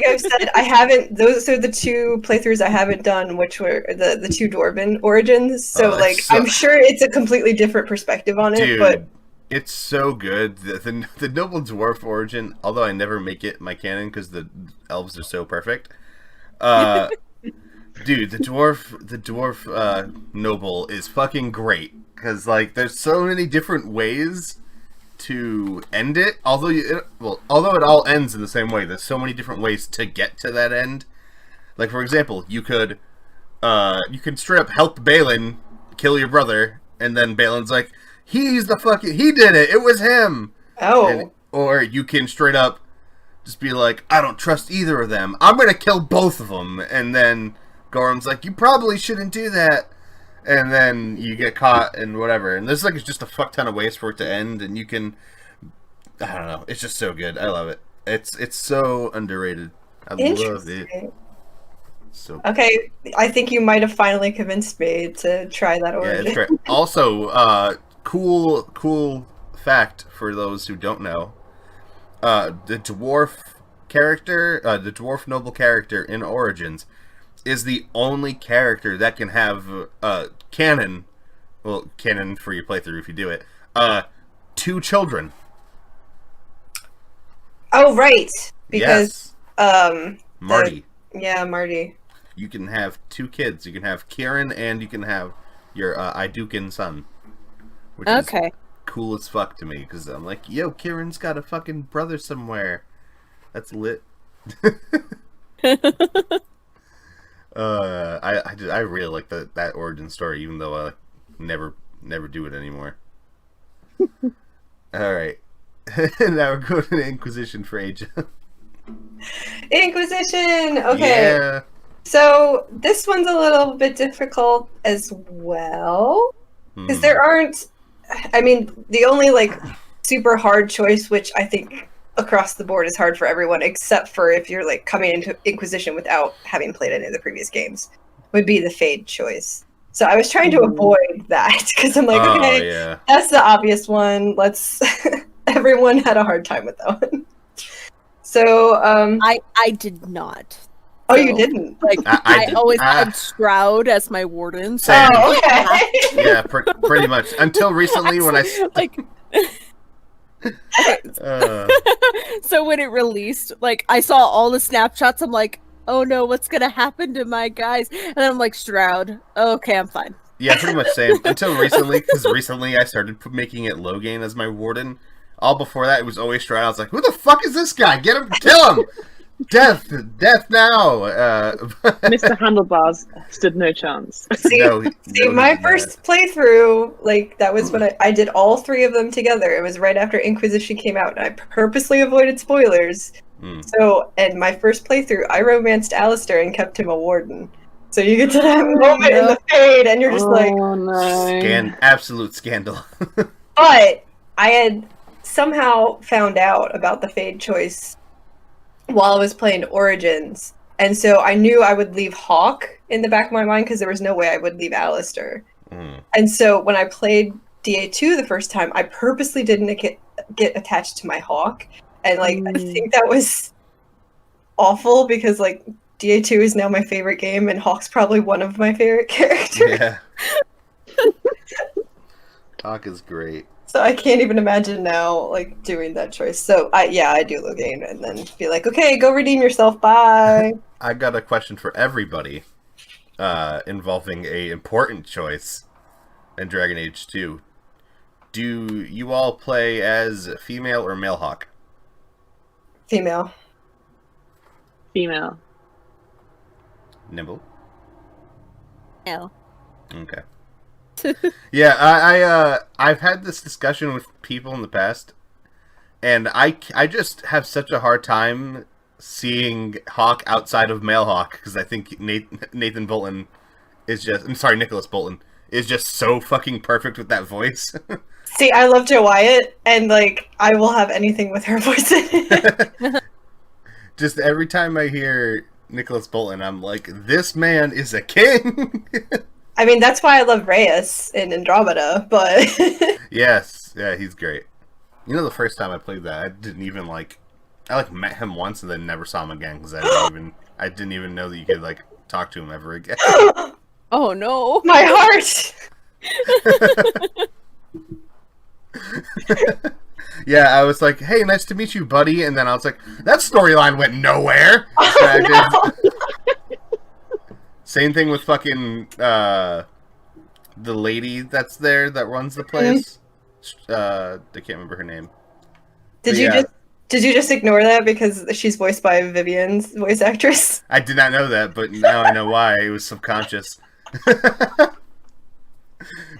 I've said, I haven't. Those are the two playthroughs I haven't done, which were the two Dwarven origins. So, like, I'm sure it's a completely different perspective on it. Dude, But it's so good. The Noble Dwarf origin, although I never make it my canon because the elves are so perfect. Dude, the dwarf noble is fucking great because like there's so many different ways to end it. Although it all ends in the same way, there's so many different ways to get to that end. Like for example, you could straight up help Balin kill your brother, and then Balin's like, he did it. It was him. oh, Or you can straight up just be like, I don't trust either of them. I'm gonna kill both of them, and then Gorm's like, you probably shouldn't do that. And then you get caught and whatever. And there's like just a fuck ton of ways for it to end, and you can, I don't know. It's just so good. I love it. It's so underrated. I love it. interesting. So Okay, I think you might have finally convinced me to try that yeah, origin. it's great. Also, cool fact for those who don't know. The dwarf noble character in Origins is the only character that can have canon for your playthrough if you do it, 2 children. Oh, right, because Marty. Marty. You can have 2 kids. You can have Kieran and you can have your Idukan son, which is cool as fuck to me because I'm like, yo, Kieran's got a fucking brother somewhere. That's lit. I really like that origin story, even though I never do it anymore. All right, now we're going to the Inquisition for Asia. Inquisition. Okay. Yeah. So this one's a little bit difficult as well because there aren't. I mean, the only like super hard choice, which I think across the board is hard for everyone, except for if you're like coming into Inquisition without having played any of the previous games, would be the Fade choice. So I was trying to avoid that because I'm like, okay, that's the obvious one. Let's. Everyone had a hard time with that one. So I did not. Oh, you didn't? Like I always had Stroud as my warden. So oh, okay. Yeah, pretty much until recently when I like. So when it released, like I saw all the snapshots, I'm like, oh no, what's gonna happen to my guys? And then I'm like, Stroud. Okay, I'm fine. Yeah, pretty much same. Until recently, because recently I started making it Logain as my warden. All before that, it was always Stroud. I was like, who the fuck is this guy? Get him, kill him! Death now! Mr. Handlebars stood no chance. See, my first playthrough, like, that was when I did all 3 of them together. It was right after Inquisition came out, and I purposely avoided spoilers. So, and my first playthrough, I romanced Alistair and kept him a warden. So you get to that moment in the Fade, and you're just like... No. Absolute scandal. But I had somehow found out about the Fade choice while I was playing Origins, and so I knew I would leave Hawk in the back of my mind because there was no way I would leave Alistair. And so when I played DA2 the first time, I purposely didn't get attached to my Hawk, and like I think that was awful because like DA2 is now my favorite game, and Hawk's probably one of my favorite characters. Yeah. Hawk is great. So I can't even imagine now, like, doing that choice. So, I do Logain and then be like, okay, go redeem yourself, bye. I got a question for everybody involving a important choice in Dragon Age 2. Do you all play as female or male Hawk? Female. Female. Nimble? No. Okay. Yeah, I've had this discussion with people in the past, and I just have such a hard time seeing Hawk outside of male Hawk because I think Nicholas Bolton is just so fucking perfect with that voice. See, I love Joe Wyatt, and like I will have anything with her voice in it. Just every time I hear Nicholas Bolton, I'm like, this man is a king. I mean, that's why I love Reyes in Andromeda, but Yes, yeah, he's great. You know, the first time I played that, I didn't even I met him once and then never saw him again because I didn't even know that you could like talk to him ever again. Oh no. my heart. Yeah, I was like, hey, nice to meet you, buddy. And then I was like, that storyline went nowhere. Oh, no. Same thing with fucking the lady that's there that runs the place. I can't remember her name. Did you just ignore that because she's voiced by Vivian's voice actress? I did not know that, but now I know why. It was subconscious.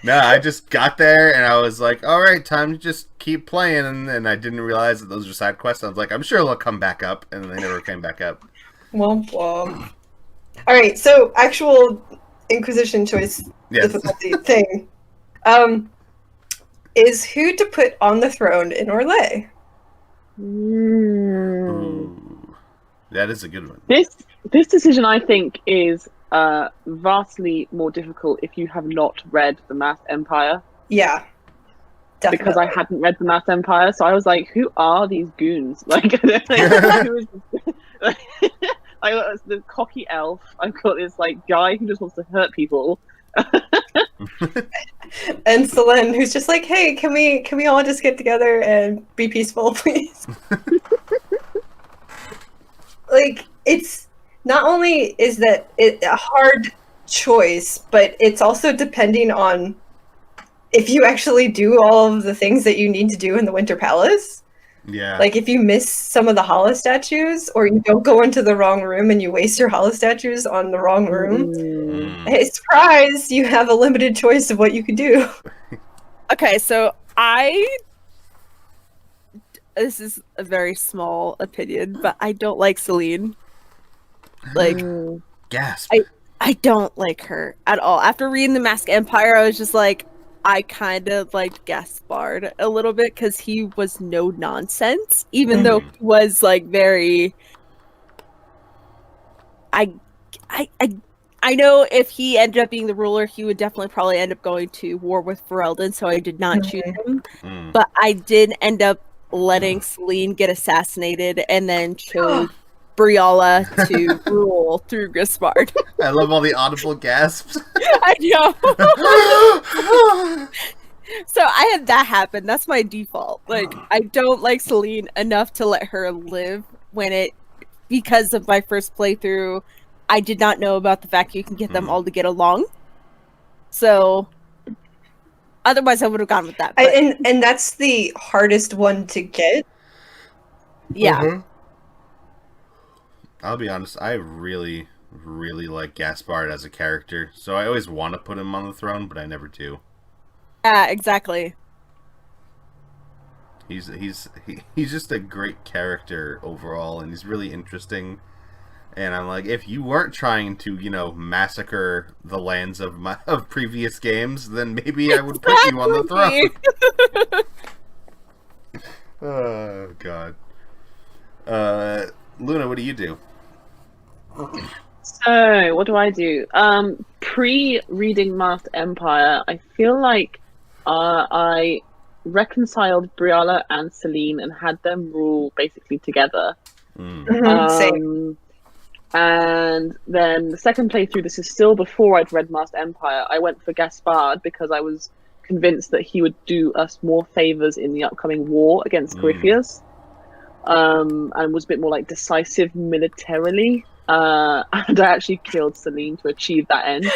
No, I just got there and I was like, all right, time to just keep playing. And then I didn't realize that those were side quests. I was like, I'm sure they'll come back up. And they never came back up. Womp womp. All right, so actual Inquisition choice difficulty thing is who to put on the throne in Orlais. Ooh, that is a good one. This decision, I think, is vastly more difficult if you have not read The Masked Empire. Yeah, definitely. Because I hadn't read The Masked Empire, so I was like, who are these goons? Like, who is this? I got the cocky elf. I've got this like guy who just wants to hurt people. And Selene, who's just like, hey, can we all just get together and be peaceful, please? Like, it's not only is that it a hard choice, but it's also depending on if you actually do all of the things that you need to do in the Winter Palace. Yeah. Like, if you miss some of the holo statues, or you don't go into the wrong room and you waste your holo statues on the wrong room, hey, surprise, you have a limited choice of what you can do. Okay, so this is a very small opinion, but I don't like Selene. Like, Gasp. I don't like her at all. After reading The Masked Empire, I was just like, I kind of liked Gaspard a little bit because he was no nonsense, even though he was like very. I know if he ended up being the ruler, he would definitely probably end up going to war with Ferelden, so I did not choose him. But I did end up letting Selene get assassinated and then chose Briala to rule through Gaspard. I love all the audible gasps. I know. So I had that happen. That's my default. Like, I don't like Selene enough to let her live because of my first playthrough, I did not know about the fact you can get them all to get along. So otherwise I would have gone with that. But, and that's the hardest one to get. Yeah. I'll be honest, I really, really like Gaspard as a character, so I always want to put him on the throne, but I never do. Yeah, exactly. He's just a great character overall, and he's really interesting. And I'm like, if you weren't trying to, massacre the lands of previous games, then maybe I would put you on the throne. Oh God. Luna, what do you do? So, what do I do? Pre-reading Masked Empire, I feel like I reconciled Briala and Selene and had them rule basically together. Same. And then the second playthrough, this is still before I'd read Masked Empire, I went for Gaspard because I was convinced that he would do us more favors in the upcoming war against Corypheus. And was a bit more like decisive militarily. And I actually killed Selene to achieve that end.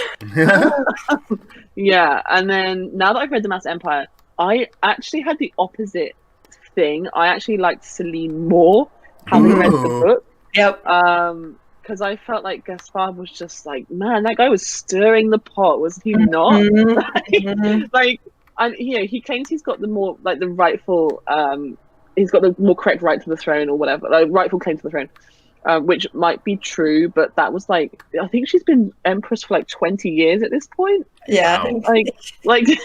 Yeah, and then now that I've read The Masked Empire, I actually had the opposite thing. I actually liked Selene more, having read the book. Yep. Because I felt like Gaspard was just like, man, that guy was stirring the pot, was he not? He claims he's got the more, like, the rightful, he's got the more correct right to the throne or whatever, like, rightful claim to the throne. which might be true, but that was like, I think she's been Empress for like 20 years at this point. Yeah. Wow. Like,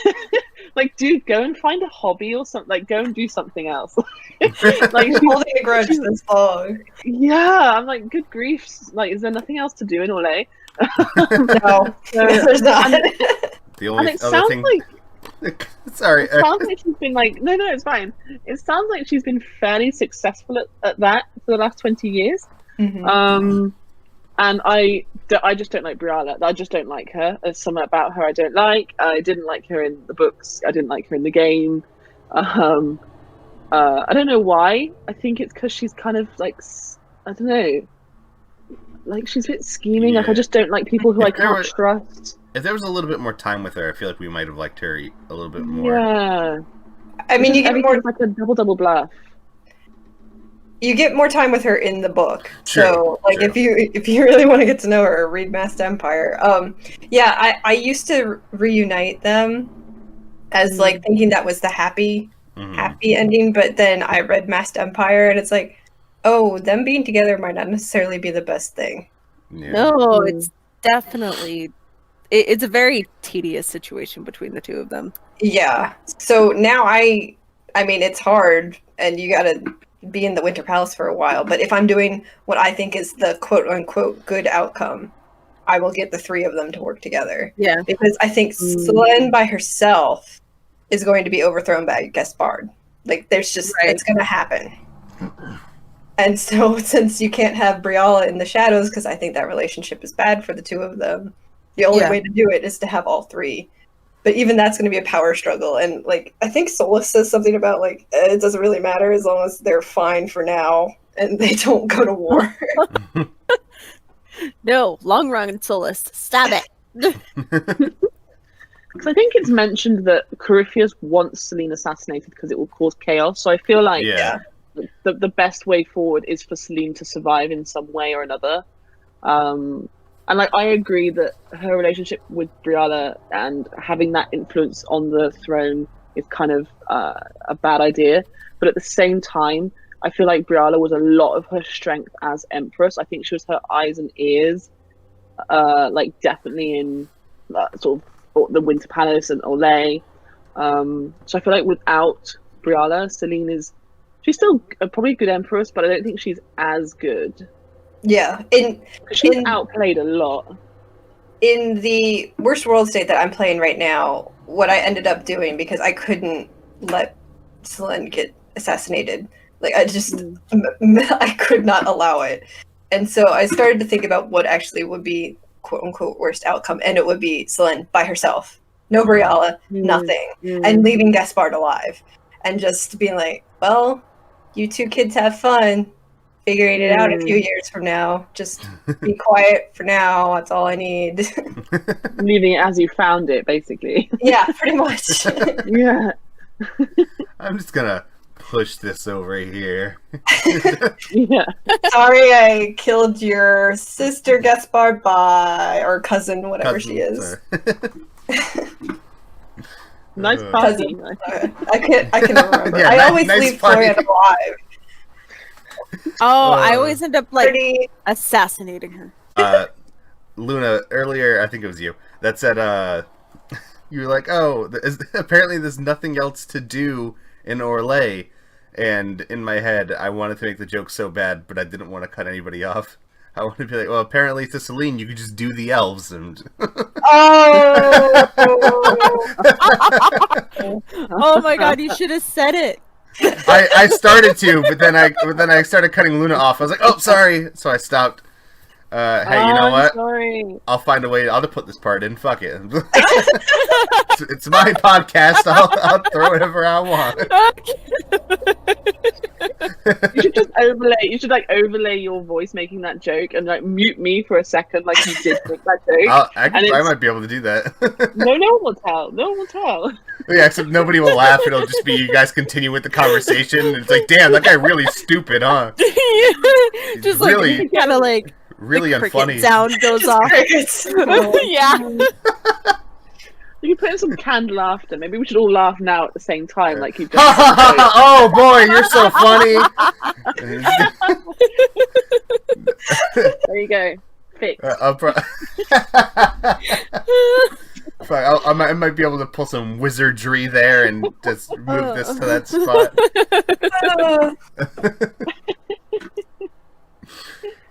like, dude, go and find a hobby or something. Like, go and do something else. Like, holding a grudge this long. Yeah, I'm like, good grief. Like, is there nothing else to do in Orlais? No, there's not. The only And it other sounds thing. like Sorry. it sounds like she's been like, no, it's fine. It sounds like she's been fairly successful at that for the last 20 years. Mhm. And I just don't like Briala. I just don't like her. There's something about her I don't like. I didn't like her in the books. I didn't like her in the game. I don't know why. I think it's because she's kind of like, I don't know, like she's a bit scheming. Like I just don't like people who I can't trust. If there was a little bit more time with her, I feel like we might have liked her a little bit more. Yeah. I mean, you get more. Everything's like a double bluff. You get more time with her in the book. True, So, like, true. if you really want to get to know her, read Masked Empire. Yeah, I used to reunite them as like thinking that was the happy ending, but then I read Masked Empire and it's like, oh, them being together might not necessarily be the best thing. Yeah. No, it's definitely it's a very tedious situation between the two of them. Yeah. So now I mean, it's hard and you gotta be in the Winter Palace for a while, but if I'm doing what I think is the quote-unquote good outcome, I will get the three of them to work together. Yeah. Because I think Selene by herself is going to be overthrown by Gaspard. Like, there's just, it's going to happen. And so, since you can't have Briala in the shadows, because I think that relationship is bad for the two of them, the only way to do it is to have all three. But even that's going to be a power struggle. And, like, I think Solus says something about, like, it doesn't really matter as long as they're fine for now and they don't go to war. No, long run, Solus. Stop it. Because I think it's mentioned that Corypheus wants Selene assassinated because it will cause chaos. So I feel like the best way forward is for Selene to survive in some way or another. And like I agree that her relationship with Briala and having that influence on the throne is kind of a bad idea. But at the same time, I feel like Briala was a lot of her strength as Empress. I think she was her eyes and ears, like definitely in sort of the Winter Palace and Orlais. So I feel like without Briala, Selene she's still probably a good Empress, but I don't think she's as good. Yeah, she's outplayed a lot. In the Worst World State that I'm playing right now, what I ended up doing, because I couldn't let Selene get assassinated, like I just I could not allow it, and so I started to think about what actually would be quote unquote worst outcome, and it would be Selene by herself, no Briala, nothing, and leaving Gaspard alive, and just being like, well, you two kids have fun figuring it out a few years from now. Just be quiet for now. That's all I need. Leaving it as you found it, basically. Yeah, pretty much. Yeah. I'm just gonna push this over here. Yeah. Sorry, I killed your sister Gaspard or cousin, whatever she is. Nice party. I can remember. Yeah, I always nice leave party. Florian alive. Oh, I always end up like Pretty... assassinating her. Luna, earlier, I think it was you, that said, you were like, oh, apparently there's nothing else to do in Orlais. And in my head, I wanted to make the joke so bad, but I didn't want to cut anybody off. I wanted to be like, well, apparently to Selene, you could just do the elves. And Oh! Oh my god, you should have said it. I started to, but then I started cutting Luna off. I was like, oh, sorry. So I stopped. Hey, you know what? Sorry. I'll find a way. I'll just put this part in. Fuck it. It's my podcast. I'll throw whatever I want. You should just overlay. You should like overlay your voice making that joke and like mute me for a second, like you did make that joke. I might be able to do that. No one will tell. No one will tell. Yeah, except nobody will laugh. It'll just be you guys continue with the conversation. And it's like, damn, that guy really stupid, huh? Just really, like kind of like really unfunny. Sound goes off. Yeah. You can put in some canned laughter. Maybe we should all laugh now at the same time, like you've done. Oh boy, you're so funny. There you go. Fixed. I might be able to pull some wizardry there and just move this to that spot.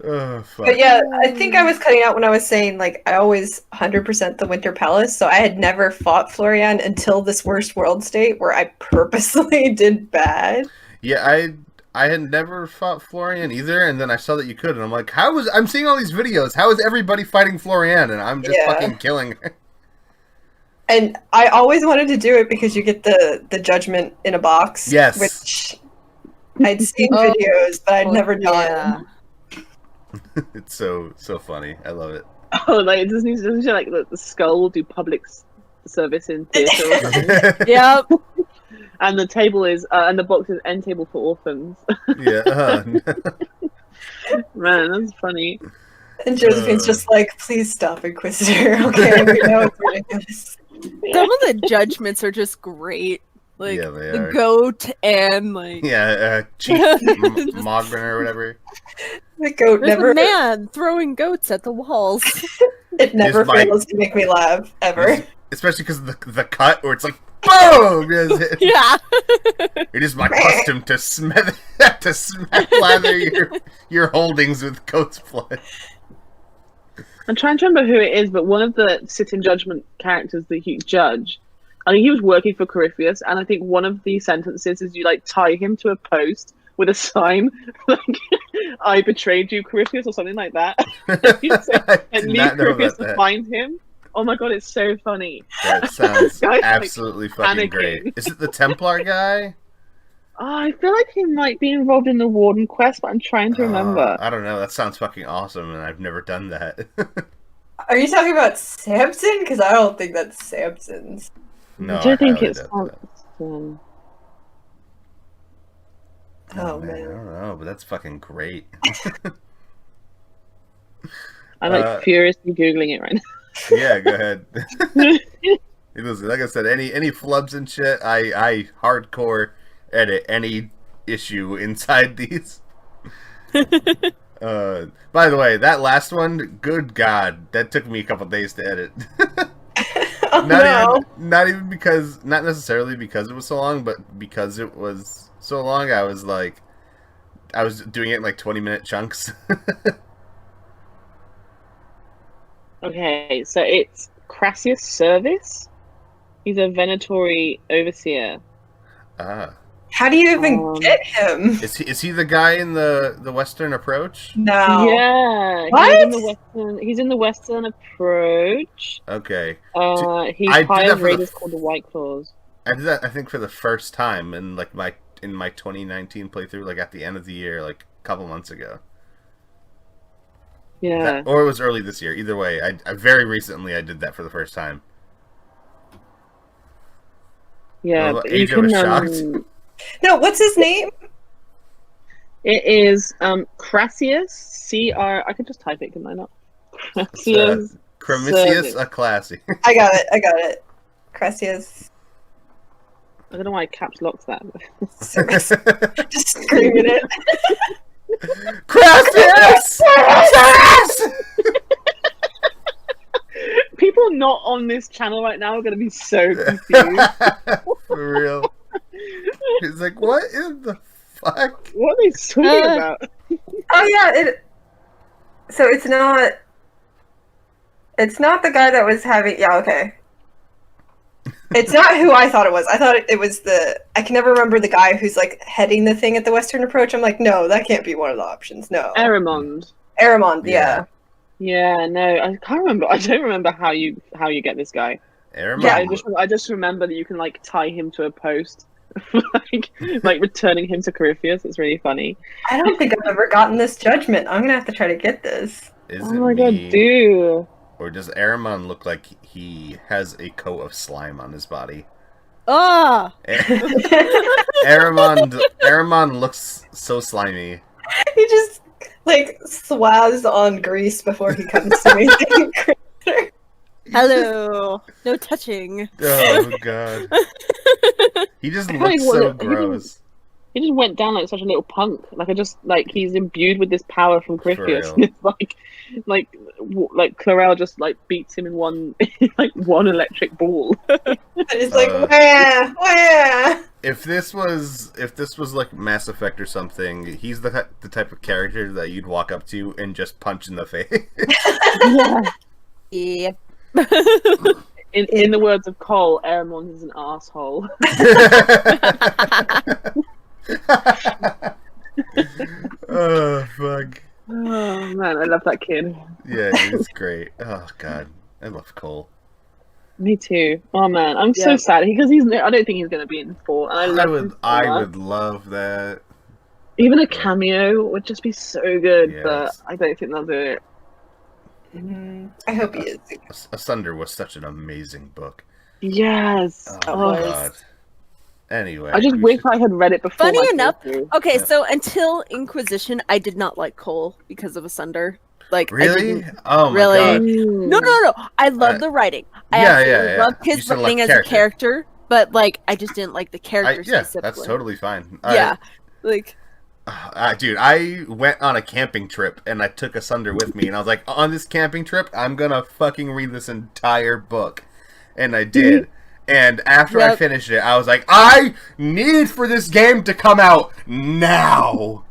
Oh, fuck. But yeah, I think I was cutting out when I was saying, like, I always 100% the Winter Palace, so I had never fought Florian until this Worst World state where I purposely did bad. Yeah, I had never fought Florian either, and then I saw that you could, and I'm like, I'm seeing all these videos, how is everybody fighting Florian, and I'm just fucking killing her. And I always wanted to do it because you get the judgment in a box. Yes. Which I'd seen videos, but I'd never done. It's so funny. I love it. Oh, like it doesn't show like the skull will do public service in theatre or something. Yep. And the table is and the box is end table for orphans. Yeah. Man, that's funny. And Josephine's just like, please stop, Inquisitor. Okay, we know it's ridiculous. Some of the judgments are just great. Like Yeah, they the are. goat and like Chief Mogren or whatever. The goat there's never a man throwing goats at the walls. It never Here's my- fails to make me laugh, ever. Especially because of the cut where it's like, boom! Yeah. It is my custom to slather your holdings with goat's blood. I'm trying to remember who it is, but one of the sit-in judgment characters that he judge, I think he was working for Corypheus, and I think one of the sentences is you like tie him to a post with a sign like I betrayed you, Corypheus, or something like that. And leave Corypheus to find him. Oh my god, it's so funny. That sounds Guy's, absolutely like, fucking panicking. great. Is it the Templar guy? Oh, I feel like he might be involved in the Warden quest, but I'm trying to remember. I don't know. That sounds fucking awesome, and I've never done that. Are you talking about Samson? Because I don't think that's Samson's. No, I don't think highly it's doubt that. Samson. Oh, I man. don't know, but that's fucking great. I'm like furiously googling it right now. Yeah, go ahead. It was, like I said, any flubs and shit, I hardcore edit any issue inside these. By the way, that last one, good god, that took me a couple days to edit. Oh, not even because, not necessarily because it was so long, but because it was so long, I was doing it in like 20-minute chunks. Okay, so it's Crassius Service. He's a Venatori overseer. Ah, How do you even get him? is he the guy in the Western Approach? No. Yeah, What? he's in the Western Approach. Okay. He I did that hires for the raiders called the White Claws. I did that, I think, for the first time in like my 2019 playthrough, like at the end of the year, like a couple months ago. Yeah. Or it was early this year. Either way, I very recently I did that for the first time. Yeah, Well, but you AJ was can. shocked. No, what's his name? It is Crassius I could just type it, can I not? Crassius. Cremisius a classy. I got it. Crassius. I don't know why I caps locked that. Service. Just screaming it. Crassus! People not on this channel right now are going to be so confused. For real. He's like, what in the fuck? What are they talking about? Oh yeah, so it's not the guy that was having okay. It's not who I thought it was. I thought it was I can never remember the guy who's like heading the thing at the Western Approach. I'm like, no, that can't be one of the options. No. Aramond. Yeah. Yeah, no, I can't remember. I don't remember how you get this guy. Aramond. Yeah, I just remember that you can like tie him to a post, like returning him to Corypheus. It's really funny. I don't think I've ever gotten this judgment. I'm gonna have to try to get this. Is Oh it my god, me? do. Or does Aramon look like he has a coat of slime on his body? Ah. Aramon looks so slimy. He just like swaz on grease before he comes to me. Hello. No touching. Oh god. He just I looks wanna- so gross. He he just went down like such a little punk. Like I just like he's imbued with this power from Corypheus. real. It's like Clarel just like beats him in one like one electric ball. And it's like, wah. If this was like Mass Effect or something, he's the type of character that you'd walk up to and just punch in the face. Yeah. In the words of Cole, Aramon is an asshole. Oh fuck. Oh man, I love that kid. Yeah, he's great. Oh god, I love Cole. Me too. Oh man, I'm so sad because I don't think he's going to be in 4. And I would love that. Even a cameo would just be so good, Yes. but I don't think they'll do it. I hope he is. Asunder was such an amazing book. Yes. Oh my god. Anyway, I just wish I had read it before. Funny my enough, playthrough. okay, so until Inquisition, I did not like Cole because of Asunder. Like, I really? didn't Oh my really. god. No. I love the writing. I absolutely loved his You writing like as a character, but like, I just didn't like the character specifically. That's totally fine. Yeah, like. Dude, I went on a camping trip and I took Asunder with me, and I was like, on this camping trip, I'm gonna fucking read this entire book, and I did. And after I finished it, I was like, I need for this game to come out now.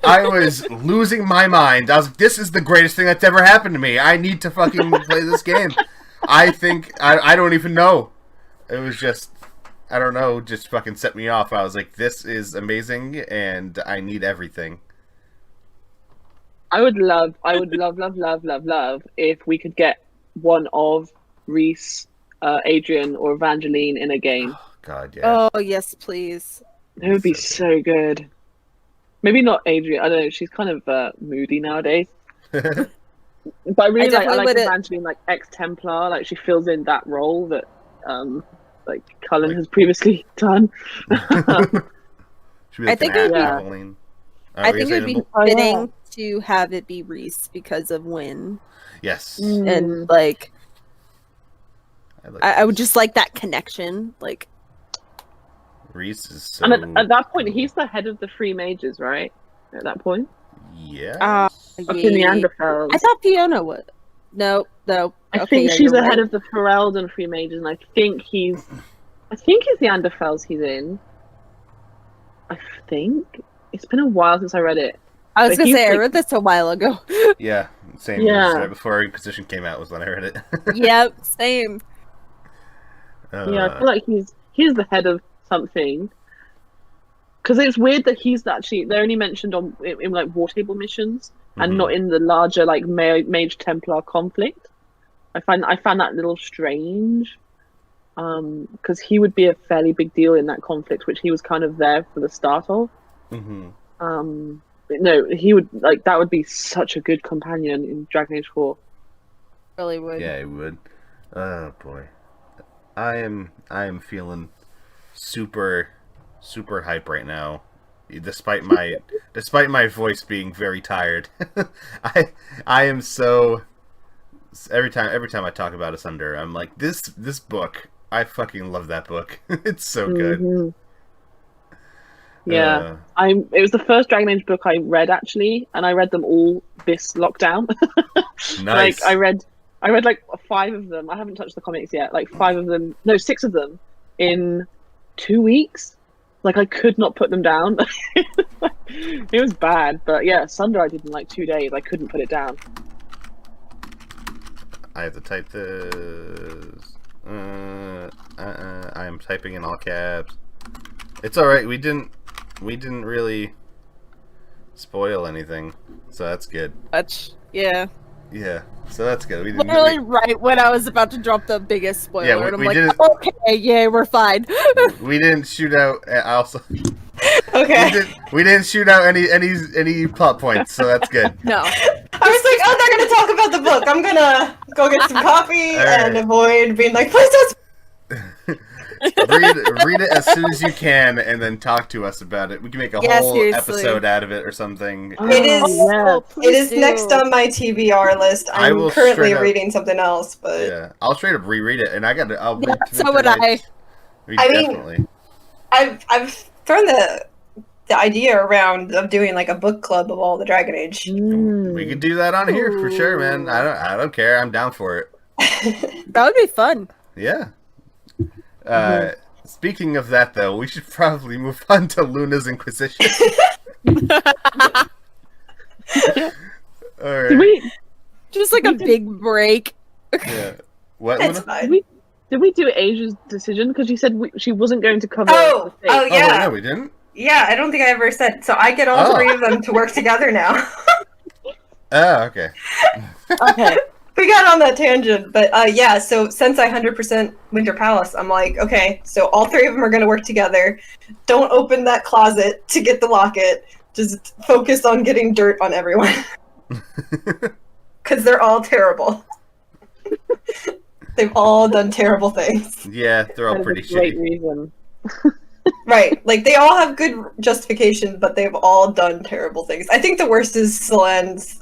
I was losing my mind. I was like, this is the greatest thing that's ever happened to me. I need to fucking play this game. I think I don't even know. It was just, I don't know, just fucking set me off. I was like, this is amazing, and I need everything. I would love if we could get one of Reese, Adrian, or Evangeline in a game. Oh, God, yeah. Oh, yes, please. It would be so good. Maybe not Adrian. I don't know. She's kind of moody nowadays. But I really like Evangeline, like ex-Templar. Like she fills in that role that like Cullen has previously done. I think it would be fitting to have it be Reese because of Wynn. Yes. And like I would just like that connection. Like Reese is so... And at that point, he's the head of the Free Mages, right? At that point? Yeah. Okay, Neanderthals. I thought Fiona was. No. I think she's the head of the Ferelden Free Mages, and I think he's the Neanderthals he's in. I think. It's been a while since I read it. I was going to say, I read this a while ago. Yeah, same. Yeah. Right before Inquisition came out was when I read it. Yep, same. Yeah, I feel like he's the head of something, because it's weird that he's actually they're only mentioned in like war table missions and not in the larger like Mage Templar conflict. I find that a little strange, because he would be a fairly big deal in that conflict, which he was kind of there for the start of. No, he would that would be such a good companion in Dragon Age 4. Really would. Yeah, it would. Oh boy, I am feeling super hype right now, despite my voice being very tired. I am so, every time I talk about Asunder, I'm like, this book, I fucking love that book. It's so good. Yeah, it was the first Dragon Age book I read, actually, and I read them all this lockdown. Nice. Like I read like 5 of them. I haven't touched the comics yet. Like 6 of them in 2 weeks. Like I could not put them down. It was bad, but yeah, Asunder I did in like 2 days. I couldn't put it down. I have to type this. I am typing in all caps. It's all right. We didn't really spoil anything, so that's good. Yeah. Yeah, so that's good. We didn't literally right when I was about to drop the biggest spoiler, yeah, and I'm like, okay, yeah, we're fine. We didn't shoot out. Also, okay. We didn't shoot out any plot points, so that's good. No. I was like, oh, they're gonna talk about the book. I'm gonna go get some coffee and avoid being like, please don't. read it as soon as you can, and then talk to us about it. We can make a whole episode out of it or something. It is next on my TBR list. I'm currently reading something else, but yeah, I'll straight up reread it, and I'll read so would I. Definitely. I've thrown the the idea around of doing like a book club of all the Dragon Age. We could do that on here for sure, man. I don't care. I'm down for it. That would be fun. Yeah. Speaking of that, though, we should probably move on to Luna's Inquisition. All right. Just like a big break. Yeah. What, It's Luna? fine. Did we do Asia's decision? Because she said she wasn't going to cover. Oh, the fate. Oh, yeah. wait, no, we didn't? Yeah, I don't think I ever said. So I get all three of them to work together now. Oh, okay. Okay. We got on that tangent, but yeah, so since I 100% Winter Palace, I'm like, okay, so all three of them are going to work together. Don't open that closet to get the locket. Just focus on getting dirt on everyone. Because they're all terrible. They've all done terrible things. Yeah, they're all That is pretty a great shitty. reason. Right, like they all have good justification, but they've all done terrible things. I think the worst is Selene's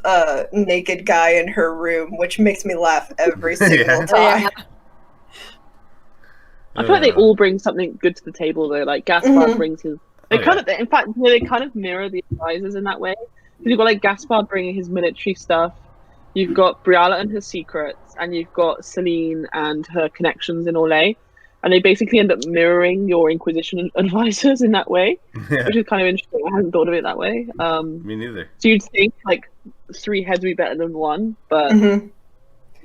naked guy in her room, which makes me laugh every single Yeah. time. I feel like they all bring something good to the table, though. Like Gaspard Mhm. brings his. They in fact, they kind of mirror the advisors in that way. Because you've got like Gaspard bringing his military stuff, you've got Briala and her secrets, and you've got Celine and her connections in Orlais, and they basically end up mirroring your Inquisition advisors in that way, Yeah. which is kind of interesting. I hadn't thought of it that way. Me neither. So you'd think like 3 heads would be better than 1, but Mhm.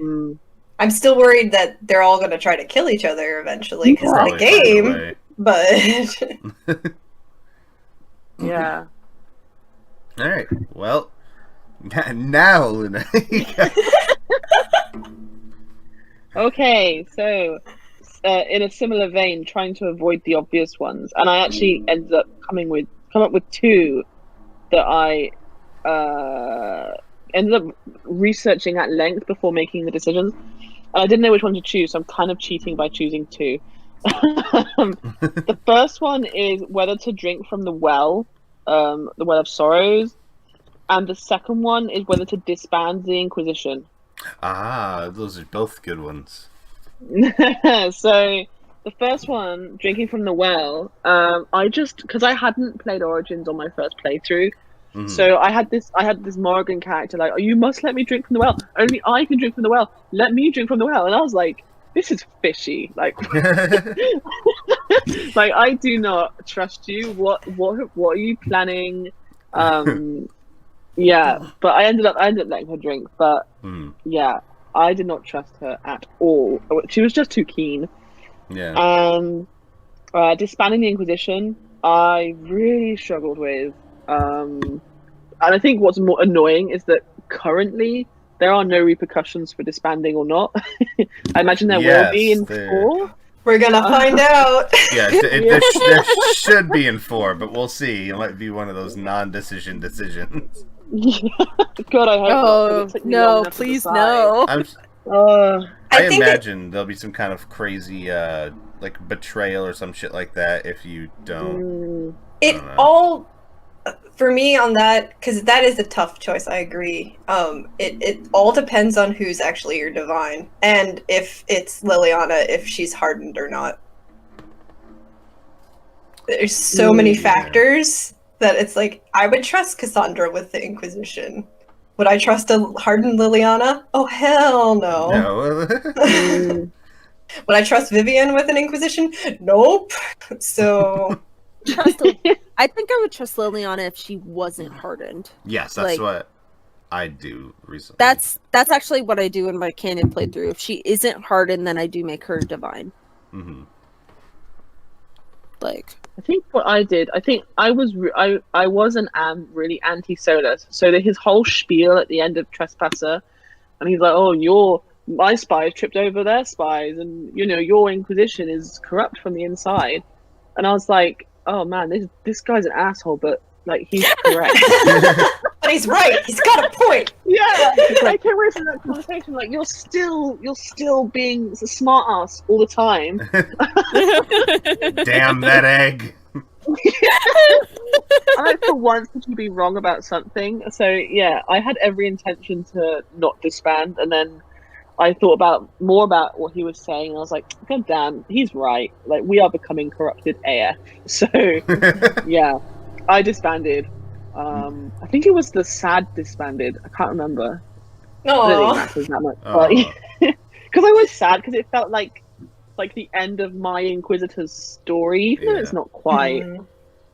mm, I'm still worried that they're all going to try to kill each other eventually because of the Probably find a game, way. but yeah. All right. Well, now, Luna. Okay, so in a similar vein, trying to avoid the obvious ones, and I actually ended up come up with 2 that I ended up researching at length before making the decisions, and I didn't know which one to choose, so I'm kind of cheating by choosing 2. The first one is whether to drink from the well of sorrows, and the second one is whether to disband the Inquisition. Ah, those are both good ones. So the first one, drinking from the well, I just because I hadn't played Origins on my first playthrough, Mhm. so I had this Morgan character like, oh, you must let me drink from the well. Only I can drink from the well. Let me drink from the well. And I was like, this is fishy. Like, like I do not trust you. What are you planning? Yeah, but I ended up letting her drink. But yeah, I did not trust her at all. She was just too keen. Yeah. Disbanding the Inquisition, I really struggled with. And I think what's more annoying is that currently there are no repercussions for disbanding or not. I imagine there will be in 4. we're going to find out. Yeah, there should be in 4, but we'll see. It might be one of those non-decision decisions. God, I hope not, 'cause Oh it took me long no! enough to Please decide. no! I think imagine there'll be some kind of crazy, like, betrayal or some shit like that if you don't. It all, for me on that, because that is a tough choice, I agree. It all depends on who's actually your divine, and if it's Liliana, if she's hardened or not. There's so many factors that it's like, I would trust Cassandra with the Inquisition. Would I trust a hardened Liliana? Oh, hell no. No. Would I trust Vivian with an Inquisition? Nope. So... I think I would trust Liliana if she wasn't hardened. Yes, that's Like- what I do recently. That's actually what I do in my canon playthrough. If she isn't hardened, then I do make her divine. Mm-hmm. Like, I think what I did, I think I was really anti-Solus. So that his whole spiel at the end of Trespasser, and he's like, "Oh, my spies tripped over their spies, and your Inquisition is corrupt from the inside." And I was like, "Oh man, this guy's an asshole, but like he's correct." But he's right. He's got a point. Yeah, I can't wait for that conversation. Like you're still being a smart ass all the time. Damn that egg. I for once would you be wrong about something. So yeah, I had every intention to not disband, and then I thought more about what he was saying, and I was like, God damn, he's right. Like we are becoming corrupted AF. So yeah. I disbanded. I think it was the sad disbanded. I can't remember. I don't think it No. matters that much. Aw. Because I was sad because it felt like the end of my Inquisitor's story, even though it's Yeah. not quite.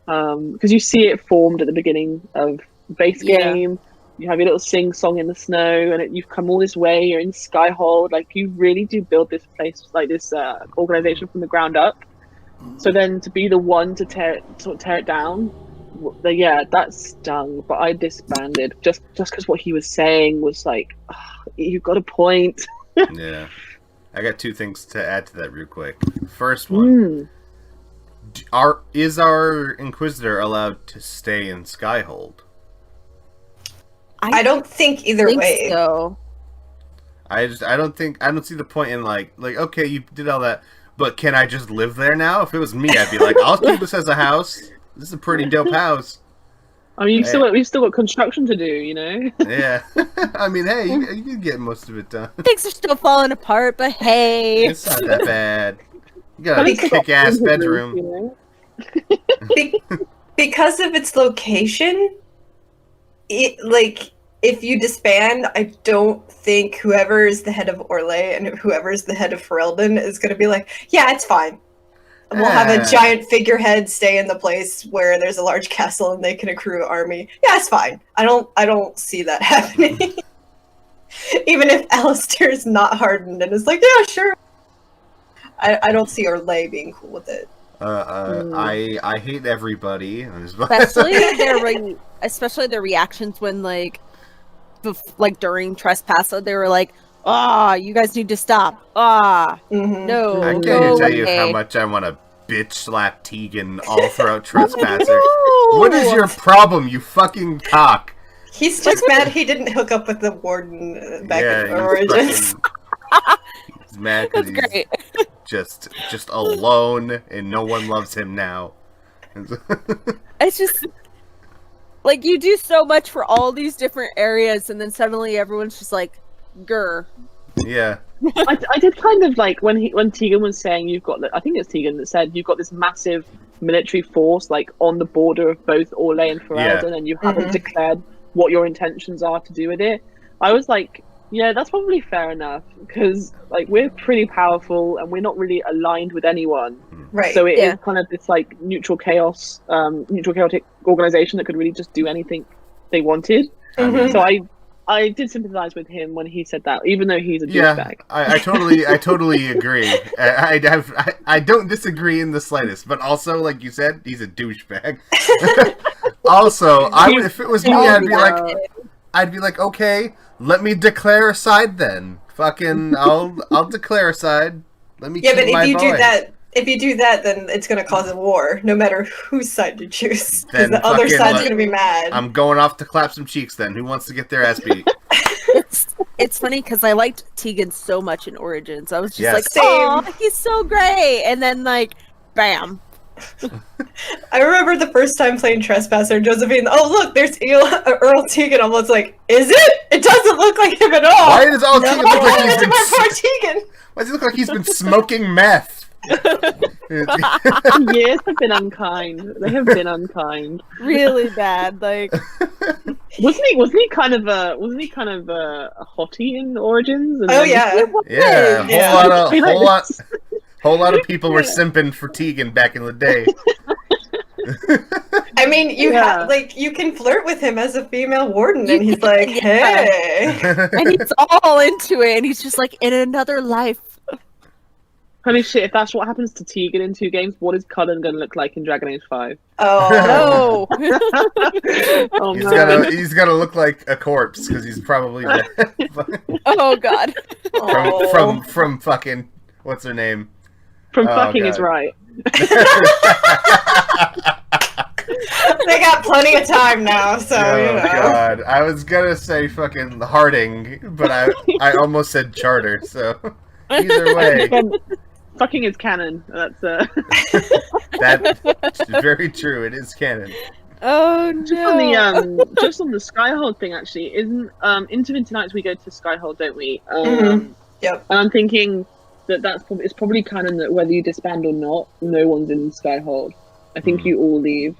Because you see it formed at the beginning of base Yeah. game. You have your little sing-song in the snow, and you've come all this way. You're in Skyhold. Like, you really do build this place, like this organization from the ground up. So then to be the one to tear it down, yeah, that stung. But I disbanded just because what he was saying was like, you've got a point. Yeah. I got two things to add to that real quick. First one. Is our Inquisitor allowed to stay in Skyhold? I don't think either think way. so. I don't see the point in like okay, you did all that, but can I just live there now? If it was me, I'd be like, I'll keep this as a house. This is a pretty dope house. I mean, we've still got construction to do, you know. Yeah. I mean, hey, you can get most of it done. Things are still falling apart, but hey. It's not that bad. You got a But it's kick-ass got bedroom. you know? Because of its location, if you disband, I don't think whoever is the head of Orlais and whoever is the head of Ferelden is going to be like, yeah, it's fine. We'll have a giant figurehead stay in the place where there's a large castle and they can accrue army. Yeah, it's fine. I don't see that happening. Even if Alistair's not hardened and is like, yeah, sure. I don't see Orlais being cool with it. I hate everybody. Especially their reactions when like during Trespasser, they were like, you guys need to stop. No. I can't even tell you how much I want to bitch slap Tegan all throughout Trespasser. What is your problem, you fucking cock? He's just mad he didn't hook up with the warden back in Origins. He's mad because he's just alone and no one loves him now. It's just like you do so much for all these different areas and then suddenly everyone's just like, grr. Yeah. I did kind of like when Tegan was saying I think it's Tegan that said you've got this massive military force like on the border of both Orlais and Ferelden and you haven't declared what your intentions are to do with it. I was like, yeah, that's probably fair enough because like we're pretty powerful and we're not really aligned with anyone. Right. So it is kind of this like neutral chaotic organization that could really just do anything they wanted. So I did sympathize with him when he said that, even though he's a douchebag. I totally agree. I don't disagree in the slightest, but also, like you said, he's a douchebag. Also, if it was me, I'd be like, okay, let me declare a side then. Fucking, I'll declare a side. Let me. Yeah, but if you do that, then it's going to cause a war, no matter whose side you choose. Because the other side's going to be mad. I'm going off to clap some cheeks then. Who wants to get their ass beat? It's funny because I liked Tegan so much in Origins. I was just like, Same. oh, he's so great. And then like, bam. I remember the first time playing Trespasser, Josephine, oh look, there's Earl Tegan. I'm like, is it? It doesn't look like him at all. Why does Earl Tegan look like he's been... Tegan? Why does he look like he's been smoking meth? Years have been unkind. They have been unkind. Really bad. Like, wasn't he kind of a hottie in Origins? And oh yeah, whole lot of people were simping for Tegan back in the day. I mean, you can flirt with him as a female warden, and he's like, hey, and he's all into it, and he's just like, in another life. Holy shit, if that's what happens to Tegan in 2 games, what is Cullen going to look like in Dragon Age 5? Oh, no. He's gonna look like a corpse, because he's probably dead. Oh, God. From fucking, what's her name? From fucking is right. They got plenty of time now, so you know. God, I was gonna say fucking Harding, but I almost said Charter, so either way. Fucking is canon. That's That's very true. It is canon. Oh no! Just on the Skyhold thing, actually, isn't into Winter Nights we go to Skyhold, don't we? Yep. And I'm thinking it's probably canon that whether you disband or not, no one's in Skyhold. I think you all leave.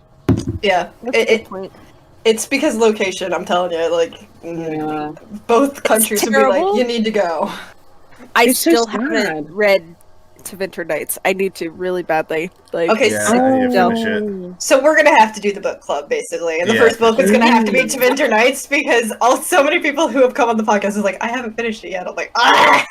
Yeah, That's a good point. it's because location. I'm telling you, like both countries would be like, terrible. you need to go. I It's so still sad. haven't read To Winter Nights. I need to really badly. Like, Okay, Yeah, so, I need to finish it. so we're gonna have to do the book club basically, and the Yeah, first book for is sure. gonna have to be To Winter Nights because so many people who have come on the podcast is like, I haven't finished it yet. I'm like, ah.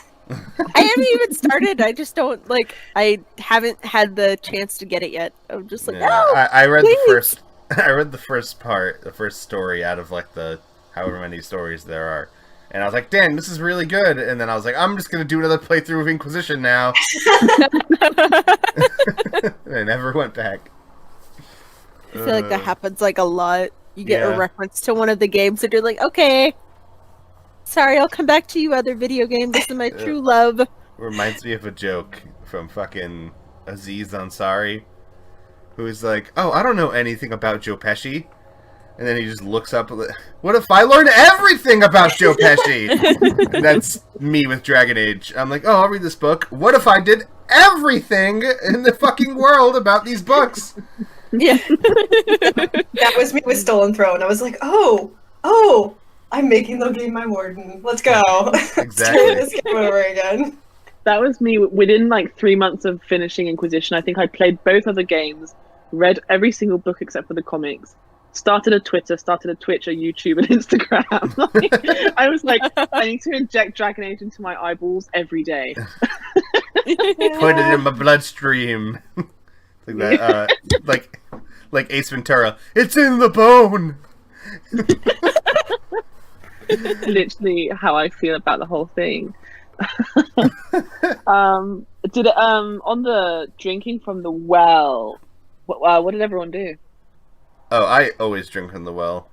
I haven't even started. I just don't like. I haven't had the chance to get it yet. I'm just like, Yeah, no. I read please. the first. I read the first part, the first story out of like the however many stories there are, and I was like, "Dang, this is really good." And then I was like, "I'm just gonna do another playthrough of Inquisition now." And I never went back. I feel like that happens like a lot. You get Yeah. a reference to one of the games, and you're like, okay, sorry, I'll come back to you, other video game. This is my true love. Reminds me of a joke from fucking Aziz Ansari, who's like, "Oh, I don't know anything about Joe Pesci," and then he just looks up. What if I learned everything about Joe Pesci? And that's me with Dragon Age. I'm like, "Oh, I'll read this book. What if I did everything in the fucking world about these books?" Yeah. That was me with Stolen Throne. I was like, oh, I'm making the game my warden. Let's go. Exactly. Let's do this game over again. That was me within like 3 months of finishing Inquisition. I think I played both other games, read every single book except for the comics, started a Twitter, started a Twitch, a YouTube, and Instagram. Like, I was like, I need to inject Dragon Age into my eyeballs every day. Put it in my bloodstream. Like that, like Ace Ventura. It's in the bone. Literally how I feel about the whole thing. Did it on the drinking from the well? What did everyone do? Oh, I always drink from the well.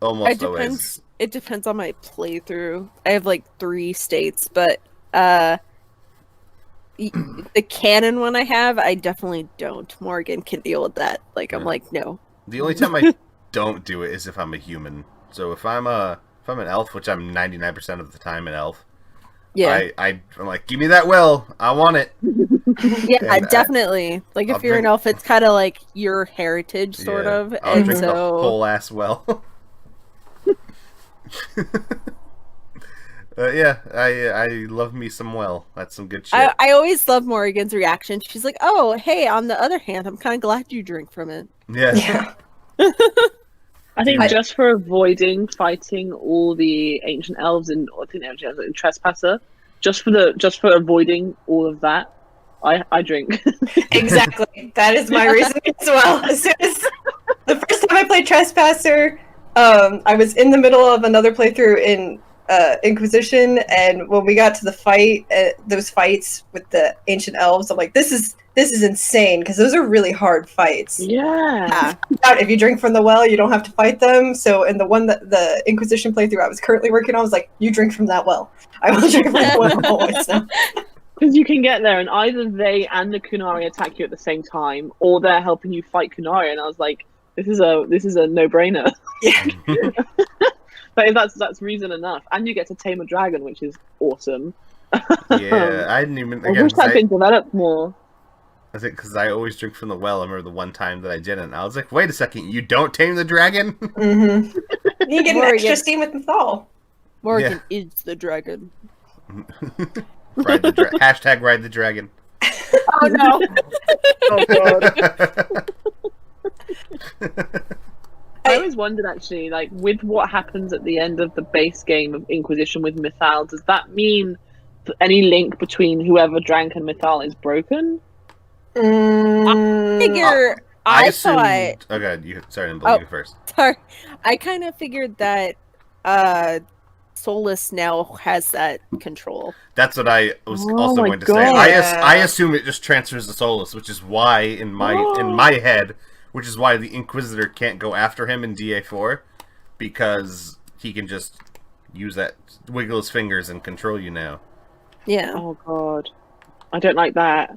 Almost It depends. always. It depends on my playthrough. I have like 3 states, but the canon one I have, I definitely don't. Morgan can deal with that. Like, I'm like, no. The only time I don't do it is if I'm a human. So if I'm an elf, which I'm 99% of the time an elf, Yeah, I'm like, give me that well. I want it. yeah, and definitely. Like, if I'll you're an drink- elf, it's kind of like your heritage, sort Yeah, of. I'll And drink the so, whole ass well. Yeah, I love me some well. That's some good shit. I always love Morgan's reaction. She's like, "Oh, hey. On the other hand, I'm kind of glad you drink from it." Yeah. I think just for avoiding fighting all the ancient elves and Trespasser, just for avoiding all of that, I drink. Exactly. That is my reasoning as well. As soon as the first time I played Trespasser, I was in the middle of another playthrough in Inquisition, and when we got to the fight, those fights with the ancient elves, I'm like, this is insane because those are really hard fights. Yeah. If you drink from the well, you don't have to fight them. So in the Inquisition playthrough I was currently working on, I was like, you drink from that well. I will drink from the well always now. Because you can get there and either they and the Kunari attack you at the same time, or they're helping you fight Kunari. And I was like, this is a no-brainer. Yeah. But if that's reason enough, and you get to tame a dragon, which is awesome. Yeah, I didn't even. I Again, wish that had been developed more. I think because I always drink from the well. I remember the one time that I didn't. I was like, wait a second, you don't tame the dragon? Mm-hmm. You get an Morgan. extra steam with Mythal. Morgan is the dragon. Hashtag ride the dragon. Oh no! Oh god. I always wondered actually, like, with what happens at the end of the base game of Inquisition with Mythal, does that mean that any link between whoever drank and Mythal is broken? Figure. I assumed. thought. Oh god, sorry, I'm believing you first. Sorry, I kind of figured that Solus now has that control. That's what I was Oh also my going to say. God. I assume it just transfers to Solus, which is why in my head, which is why the Inquisitor can't go after him in DA4, because he can just use that, wiggle his fingers and control you now. Yeah. Oh god, I don't like that.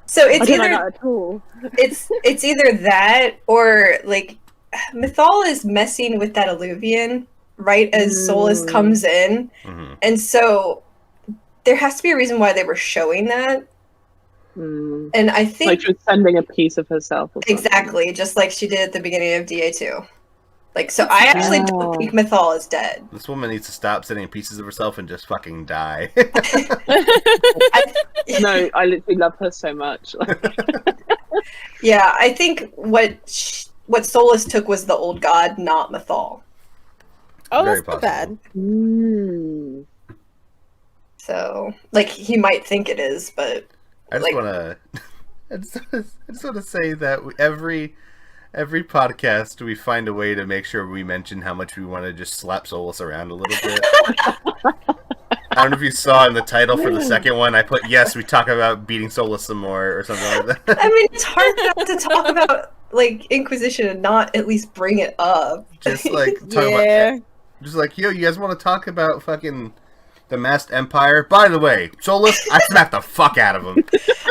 So I it's don't like either that at all. it's either that or like Mythal is messing with that Alluvian right as Solus comes in, Mm-hmm. and so there has to be a reason why they were showing that. And I think like she was sending a piece of herself. Or something. exactly, just like she did at the beginning of DA2. Like, so I actually don't think Mythal is dead. This woman needs to stop sending pieces of herself and just fucking die. No, I literally love her so much. Yeah, I think what Solus took was the old god, not Mythal. Oh, Very that's not possible. bad. So, like, he might think it is, but I just want to. I just want to say that every podcast we find a way to make sure we mention how much we want to just slap Solus around a little bit. I don't know if you saw in the title for the second one, I put, yes, we talk about beating Solus some more, or something like that. I mean, it's hard not to talk about, like, Inquisition and not at least bring it up. Just, like, talk about... Just like, yo, you guys want to talk about fucking the Masked Empire? By the way, Solus, I smacked the fuck out of him.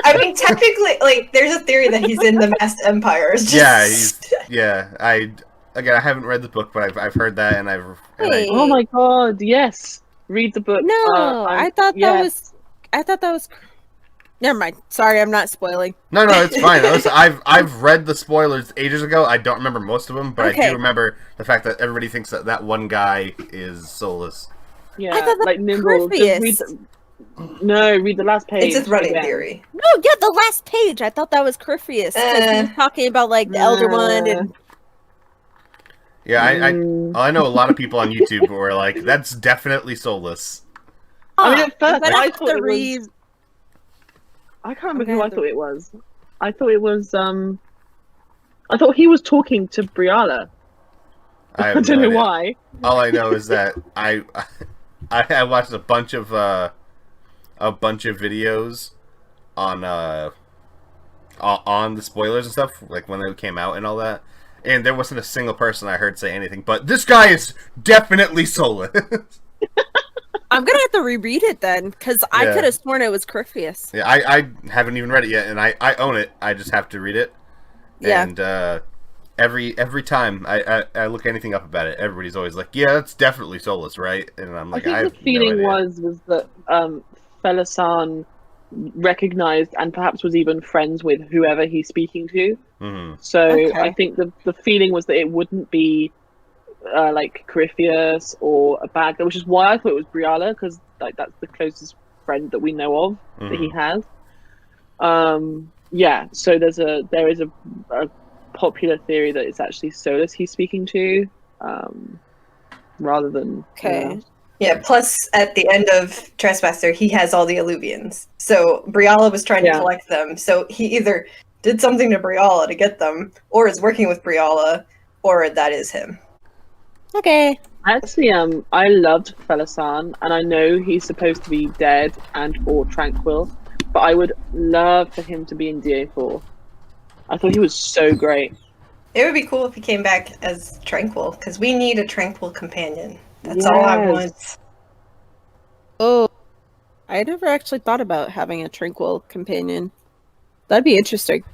I mean, technically, like, there's a theory that he's in the Masked Empire. It's just... I haven't read the book, but I've heard that, and Oh my god, yes. Read the book. No, I thought that was. Never mind. Sorry, I'm not spoiling. No, it's fine. I've read the spoilers ages ago. I don't remember most of them, but I do remember the fact that everybody thinks that one guy is Solus. Yeah, I thought that like Nimble. Read the last page. It's his running theory. No, yeah, the last page. I thought that was Corypheus. He was talking about, like, the Elder One and... Yeah, I know a lot of people on YouTube who are like, that's definitely Solus. I mean, at first, but I thought it was... I can't remember who I thought it was. I thought it was, I thought he was talking to Briala. I don't know why. All I know is that I watched a bunch of videos on the spoilers and stuff, like when they came out and all that. And there wasn't a single person I heard say anything, but this guy is definitely Solus. I'm gonna have to reread it then, because I could have sworn it was Corypheus. Yeah, I haven't even read it yet, and I own it. I just have to read it. Yeah. And every time I look anything up about it, everybody's always like, "Yeah, that's definitely Solus, right?" And I'm like, I think the feeling was that Felasan recognized and perhaps was even friends with whoever he's speaking to. Mm-hmm. So I think the feeling was that it wouldn't be like Corypheus or a bad guy, which is why I thought it was Briala, because like that's the closest friend that we know of that he has. Yeah, so there is a popular theory that it's actually Solus he's speaking to, rather than Yeah, plus at the end of Trespasser, he has all the Illuvians. So Briala was trying to collect them. So he either did something to Briala to get them, or is working with Briala, or that is him. Okay. Actually, I loved Felasan, and I know he's supposed to be dead and or tranquil, but I would love for him to be in DA4. I thought he was so great. It would be cool if he came back as Tranquil, because we need a Tranquil companion. That's all I want. Oh, I never actually thought about having a Tranquil companion. That'd be interesting.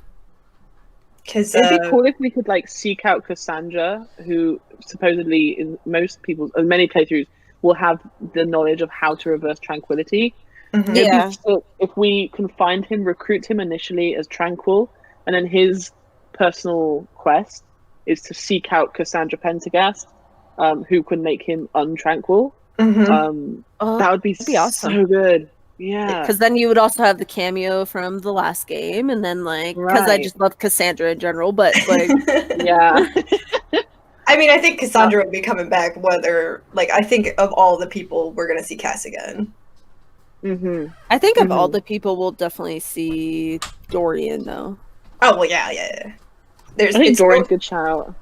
Because it'd be cool if we could like seek out Cassandra, who supposedly in many playthroughs will have the knowledge of how to reverse tranquility. Mm-hmm. Yeah. If we can find him, recruit him initially as Tranquil, and then his personal quest is to seek out Cassandra Pentagast, who can make him untranquil. Mm-hmm. That would be awesome. So good. Yeah, because then you would also have the cameo from the last game, and then like, because I just love Cassandra in general, but like, yeah. I mean, I think Cassandra would be coming back. Whether like, I think of all the people, we're gonna see Cass again. Mm-hmm. I think of all the people, we'll definitely see Dorian though. Oh well, yeah. I think Dorian's a good shout.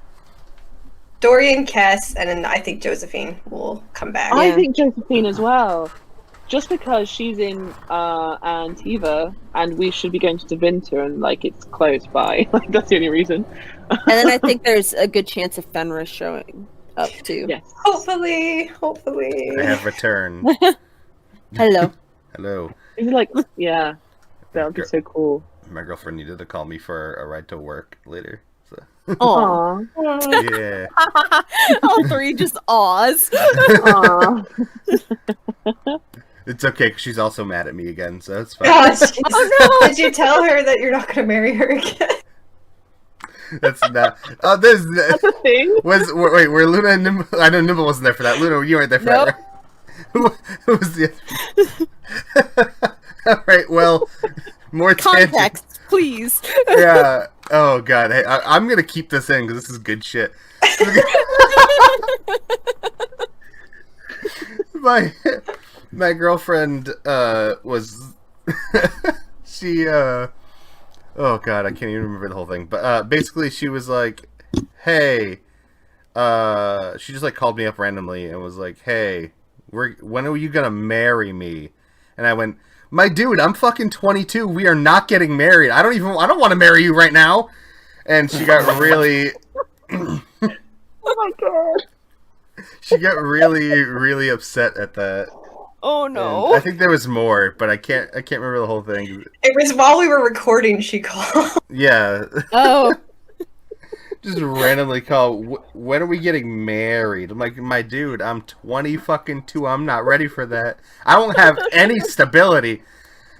Dorian, Cass, and then I think Josephine will come back. I think Josephine as well. Just because she's in Antiva, and we should be going to Devinter, and like it's close by. Like that's the only reason. And then I think there's a good chance of Fenris showing up too. Yes. Hopefully. I have returned. Hello. Is it like that would be so cool. My girlfriend needed to call me for a ride to work later. So. Aww. Yeah. All three just awes. Aww. It's okay, because she's also mad at me again, so it's fine. Gosh, Oh, no! did you tell her that you're not going to marry her again? That's not... Oh, there's... That's a thing. Wait, were Luna and Nimble... I know Nimble wasn't there for that. Luna, you weren't there for Nope. that, right? Who was the other... Alright, well... More tangent. Context, please. Yeah. Oh, God. Hey, I'm gonna keep this in, because this is good shit. My girlfriend was she oh god, I can't even remember the whole thing, but basically she was like, hey, she just like called me up randomly and was like, hey, when are you gonna marry me? And I went, my dude, I'm fucking 22, we are not getting married, I don't want to marry you right now. And she got really Oh my god. she got really upset at that. Oh And no. I think there was more, but I can't remember the whole thing. It was while we were recording she called. Yeah, Oh. just randomly call. When are we getting married? I'm like, my dude, I'm 20 fucking 2. I'm not ready for that. I won't have any stability.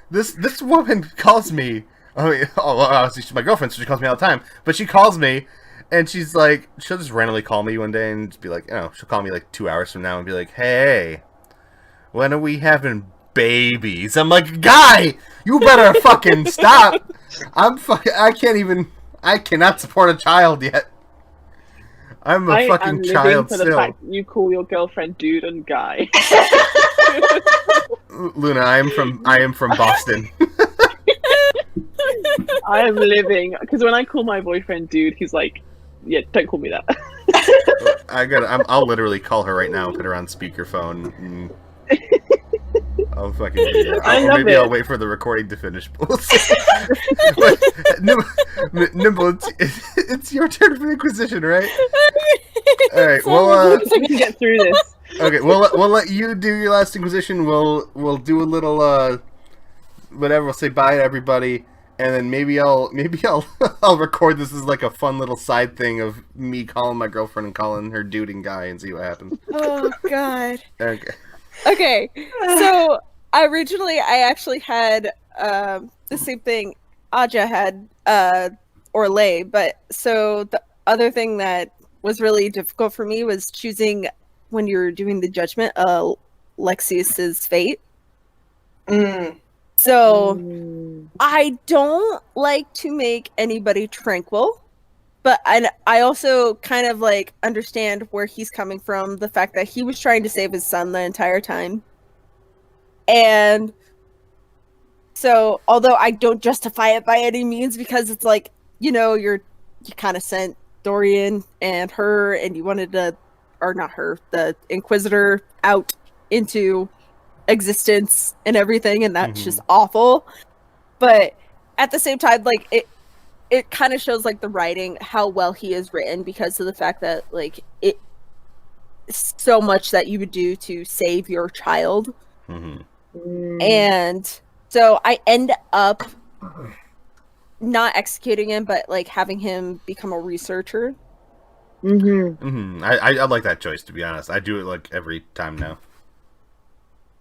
This woman calls me. She's my girlfriend, so she calls me all the time. But she calls me, and she's like, she'll just randomly call me one day and just be like, she'll call me like 2 hours from now and be like, hey, when are we having babies? I'm like, guy, you better fucking stop. I cannot support a child yet. I'm a fucking am child living for the still. fact that you call your girlfriend dude and guy. Luna, I am from Boston. I am living because when I call my boyfriend dude, he's like, "Yeah, don't call me that." I'll literally call her right now and put her on speakerphone. And I'll fucking do that. I love Maybe it. I'll wait for the recording to finish. We'll see. But, Nimble, it's your turn for the Inquisition, right? All right. Well, We can get through this. okay. We'll let you do your last Inquisition. We'll do a little whatever. We'll say bye to everybody, and then maybe I'll I'll record this as like a fun little side thing of me calling my girlfriend and calling her dude and guy and see what happens. Oh god. Okay. Okay. So originally I actually had the same thing Aja had or Lay, but so the other thing that was really difficult for me was choosing when you're doing the judgment Lexius's fate. So I don't like to make anybody tranquil, but I also kind of like understand where he's coming from, the fact that he was trying to save his son the entire time. And so although I don't justify it by any means, because it's like, you kind of sent Dorian and her, and you wanted to, or not her, the Inquisitor out into existence and everything, and that's just awful. But at the same time, like it kind of shows like the writing, how well he is written, because of the fact that like it so much that you would do to save your child. And so I end up not executing him, but like having him become a researcher. I like that choice, to be honest. I do it like every time now.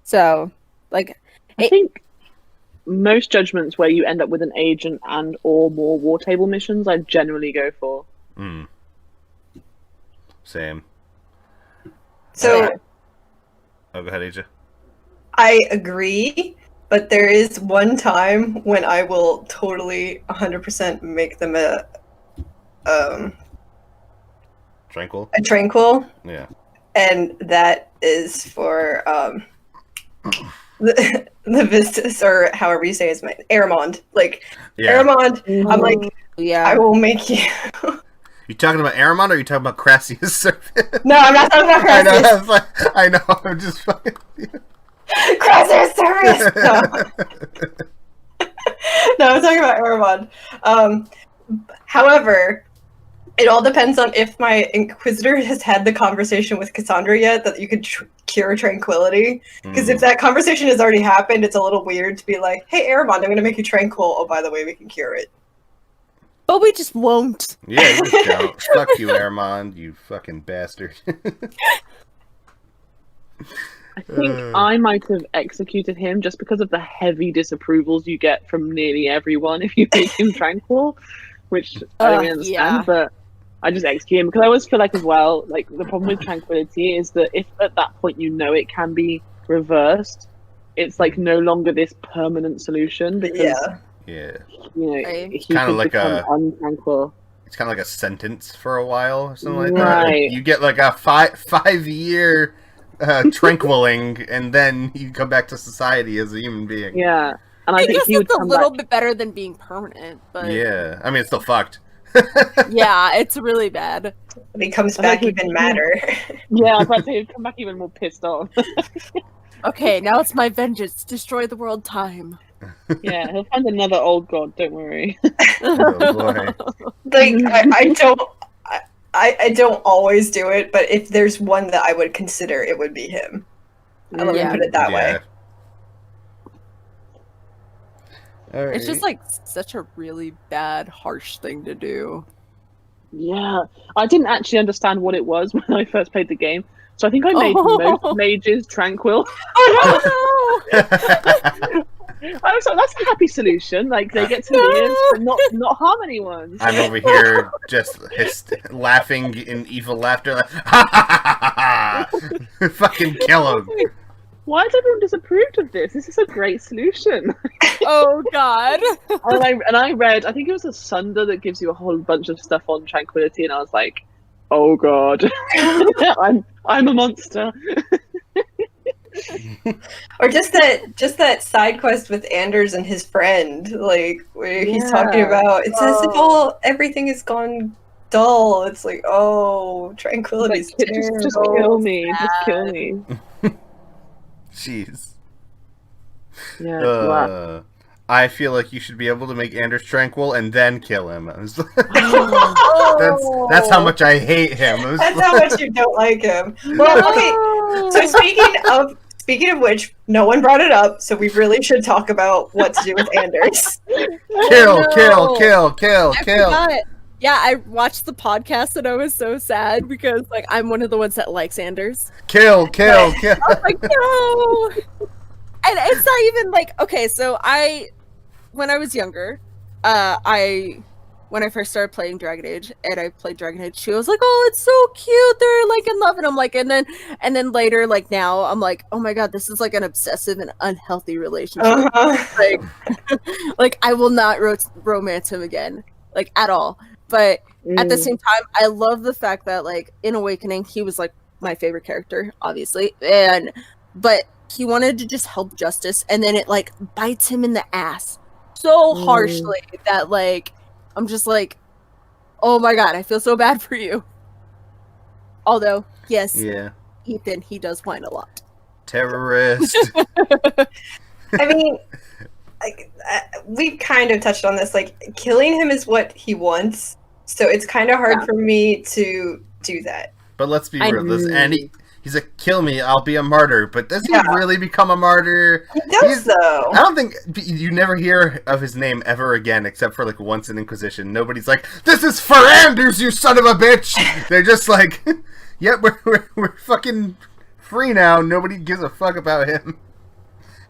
So like I think most judgments where you end up with an agent and or more war table missions, I generally go for. Same. So Oh, go ahead, Aja. I agree, but there is one time when I will totally 100% make them a Tranquil? a tranquil, Yeah. and that is for the Vistus, or however you say his name, Aramond. Like Yeah. Aramond, I'm like, yeah, I will make you. You talking about Aramon or are you talking about Crassius Serpent? No, I'm not talking about I know, Crassus. I know, I'm just fucking... Crassus, Service! No, I'm talking about Aramond. However, it all depends on if my Inquisitor has had the conversation with Cassandra yet that you could cure tranquility. Because if that conversation has already happened, it's a little weird to be like, hey, Aramond, I'm going to make you tranquil. Oh, by the way, we can cure it. but we just won't. Yeah, you just don't. Fuck you, Aramon, you fucking bastard. I think I might have executed him just because of the heavy disapprovals you get from nearly everyone if you make him tranquil, which I don't really understand, yeah. but I just execute him because I always feel like as well, like the problem with tranquility is that if at that point you know it can be reversed, it's like no longer this permanent solution because Yeah. you know Right. he Kinda could like become untranquil. It's kind of like a sentence for a while or something like Right. that. You get like a 5-year tranquiling, and then you come back to society as a human being. Yeah, and I I think guess he would it's a come little back. bit better than being permanent, but Yeah. I mean, it's still fucked. yeah, it's really bad. But he comes I back think even madder. Yeah, I was about to say he'd come back even more pissed off. Okay, now it's my vengeance. Destroy the world time. Yeah, he'll find another old god. Don't worry. Oh boy. Like I don't always do it, but if there's one that I would consider, it would be him. Let me Yeah. put it that way. Alright. It's just like such a really bad, harsh thing to do. Yeah, I didn't actually understand what it was when I first played the game, so I think I made most mages tranquil. Oh I was like, that's a happy solution. Like they get to live, but not harm anyone. I'm over here just laughing in evil laughter. Like, ha ha ha ha ha! Fucking kill him. Why has everyone disapproved of this? This is a great solution. oh God! And I read, I think it was a Sunder that gives you a whole bunch of stuff on tranquility, and I was like, oh God, I'm a monster. Or just that side quest with Anders and his friend, like where he's talking about it's as if everything has gone dull. It's like, oh, tranquility's Like, terrible. just kill me, just kill me. Jeez. Yeah, it's rough. I feel like you should be able to make Anders tranquil and then kill him. I was like, that's how much I hate him. I was That's like- how much you don't like him. Well, okay. So speaking of which, no one brought it up, so we really should talk about what to do with Anders. Kill, no. kill. I forgot. Yeah, I watched the podcast and I was so sad because like I'm one of the ones that likes Anders. Kill. I was like, no. And it's not even like okay. So when I was younger, when I first started playing Dragon Age and I played Dragon Age 2, I was like, oh, it's so cute. They're like in love, and I'm like, and then later, like now, I'm like, oh my God, this is like an obsessive and unhealthy relationship. Like, like I will not romance him again, like at all. But at the same time, I love the fact that like in Awakening, he was like my favorite character, obviously, but he wanted to just help Justice, and then it like bites him in the ass so harshly that like I'm just like, oh my God, I feel so bad for you. Although, yes, Yeah. Ethan, he does whine a lot. Terrorist. I mean, like we kind of touched on this. Like, killing him is what he wants, so it's kind of hard for me to do that. But let's be real. He's like, kill me, I'll be a martyr. But does he really become a martyr? He does, though. I don't think you never hear of his name ever again, except for like once in Inquisition. Nobody's like, "This is for Anders, you son of a bitch." They're just like, "Yep, we're fucking free now." Nobody gives a fuck about him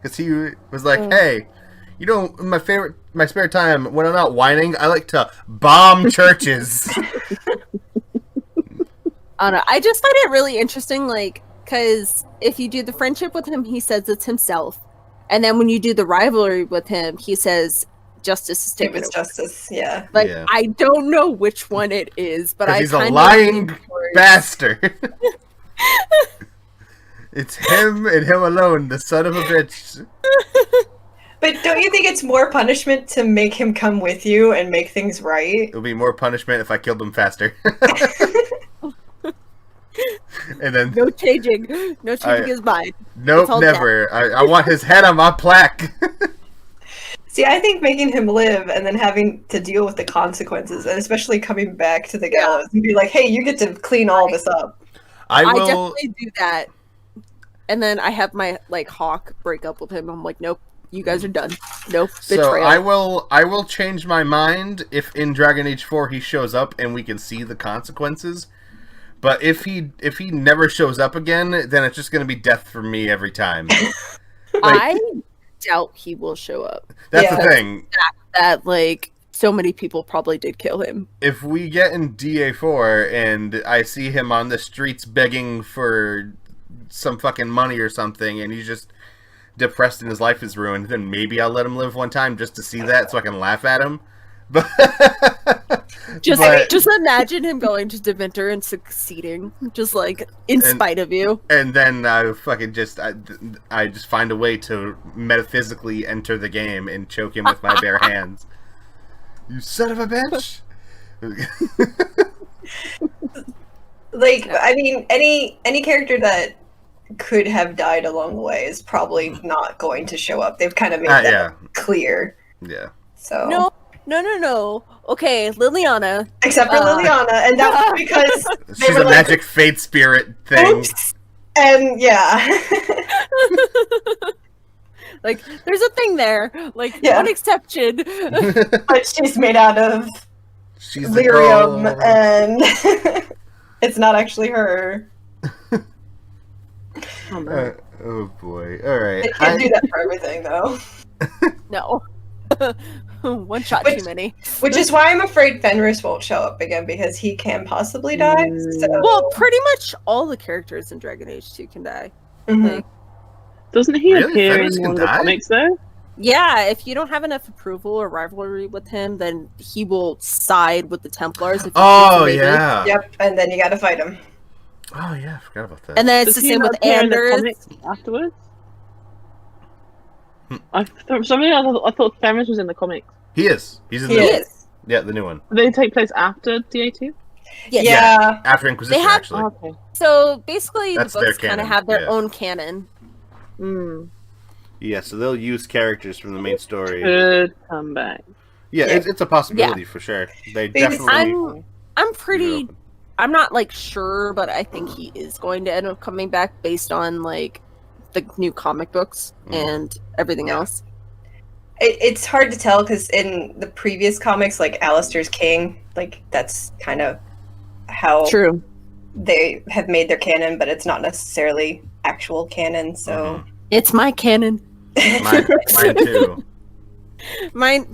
because he was like, "Hey, you know, my spare time when I'm not whining, I like to bomb churches." I don't know. I just find it really interesting, like, because if you do the friendship with him, he says it's himself. And then when you do the rivalry with him, he says Justice is taken over. Justice, yeah. Like, Yeah. I don't know which one it is, but I He's a kind lying of bastard. It's him and him alone, the son of a bitch. But don't you think it's more punishment to make him come with you and make things right? It would be more punishment if I killed him faster. And then no changing his mind. nope, It's all never. I want his head on my plaque. See, I think making him live and then having to deal with the consequences, and especially coming back to the gallows and be like, "Hey, you get to clean all this up." I will. definitely do that. And then I have my like Hawk break up with him. I'm like, nope, you guys are done. Nope, So betrayal. I will change my mind if in Dragon Age 4 he shows up and we can see the consequences. But if he never shows up again, then it's just gonna be death for me every time. I doubt he will show up. That's the thing. That like so many people probably did kill him. If we get in DA4 and I see him on the streets begging for some fucking money or something, and he's just depressed and his life is ruined, then maybe I'll let him live one time just to see that so I can laugh at him. But just imagine him going to Deventer and succeeding, just like in spite of you. And then I fucking I just find a way to metaphysically enter the game and choke him with my bare hands. You son of a bitch! Like, I mean, any character that could have died along the way is probably not going to show up. They've kind of made that clear. Yeah. So No. Okay, Liliana. Except for Liliana, and that was because she's a magic fate spirit thing. Oops. And yeah. Like, there's a thing there. Like, one exception. But she's made out of lyrium, and it's not actually her. Oh boy. Alright. They can't do that for everything, though. No. One shot too many. Which is why I'm afraid Fenris won't show up again, because he can possibly die. So. Well, pretty much all the characters in Dragon Age 2 can die. Mm-hmm. Like, doesn't he appear Fenris in can one of the die? comics though? yeah, if you don't have enough approval or rivalry with him, then he will side with the Templars. If yeah. Yep, and then you gotta fight him. Oh yeah, I forgot about that. And then it's Does the he same not with appear in the Anders. comics afterwards? For some reason, I thought Fenris was in the comics. He is. He's in He the is. Yeah, the new one. Do they take place after DA2? Yes. Yeah. After Inquisition, They have- actually. Okay. So basically, That's the their books kind canon, of have their yeah. own canon. Yeah, so they'll use characters from the main story. Could come back. Yeah, Yeah. it's a possibility for sure. They Because definitely. I'm pretty. I'm not like sure, but I think he is going to end up coming back based on like the new comic books and everything else. It's hard to tell, because in the previous comics, like Alistair's king, like that's kind of how True. they have made their canon, but it's not necessarily actual canon. So It's my canon. Mine too. Mine.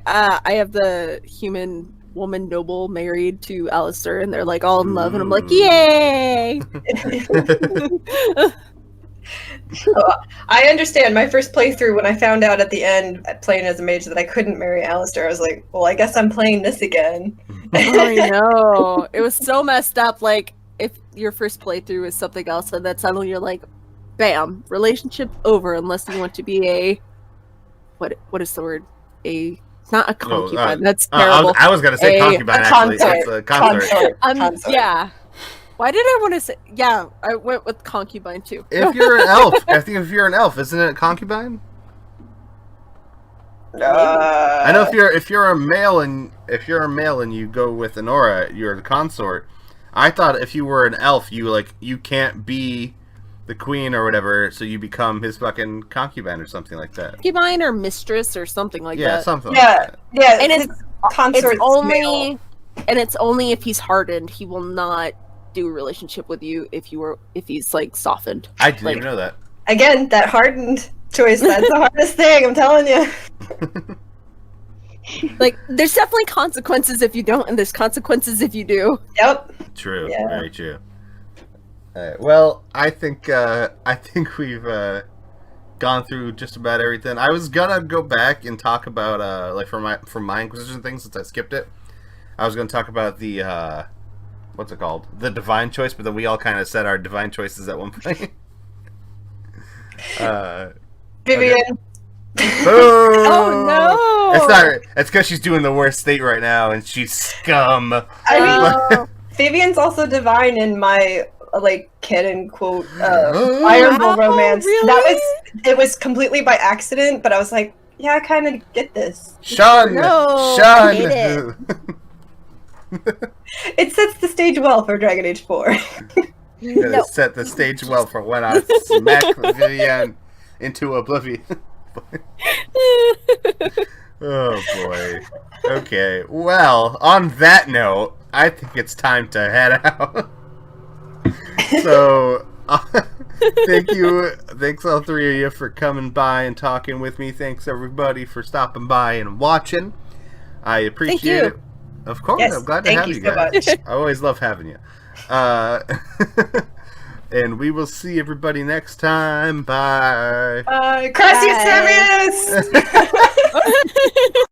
I have the human woman noble married to Alistair, and they're like all in love, and I'm like, yay! I understand. My first playthrough, when I found out at the end, playing as a mage, that I couldn't marry Alistair, I was like, well, I guess I'm playing this again. I know. It was so messed up. Like, if your first playthrough is something else, and then suddenly you're like, bam, relationship over, unless you want to be a what is the word? Not a concubine. That's terrible. I was gonna say concubine, actually. It's a consort. Consort. Yeah. Why did I want to say? Yeah, I went with concubine too. If you're an elf, I think if you're an elf, isn't it a concubine? I know if you're a male and you go with an aura, you're the consort. I thought if you were an elf, you can't be the queen or whatever, so you become his fucking concubine or something like that. Concubine or mistress or something like Yeah, that. something like that. Yeah, And consort's male. it's only if he's hardened. He will not do a relationship with you if he's like softened. I didn't even know that. Again, that hardened choice, that's the hardest thing, I'm telling you. Like, there's definitely consequences if you don't, and there's consequences if you do. Yep. True. Yeah. Very true. Alright, well, I think we've gone through just about everything. I was gonna go back and talk about like from my Inquisition thing, since I skipped it. I was gonna talk about the what's it called? The divine choice, but then we all kind of said our divine choices at one point. Vivian. Boom! Oh no! It's not. It's because she's doing the worst state right now, and she's scum. I mean, Vivian's also divine in my like canon quote Iron Bull romance. Really? It was completely by accident, but I was like, yeah, I kind of get this. Sean, No, Sean. hate it. It sets the stage well for Dragon Age 4. Gonna set the stage well for when I smack Vivian into oblivion. Oh boy. Okay. Well, on that note, I think it's time to head out. So, thanks all three of you for coming by and talking with me. Thanks everybody for stopping by and watching. I appreciate it. Of course, yes, I'm glad to have you guys. Much. I always love having you. And we will see everybody next time. Bye. Bye. Gracias, Samus!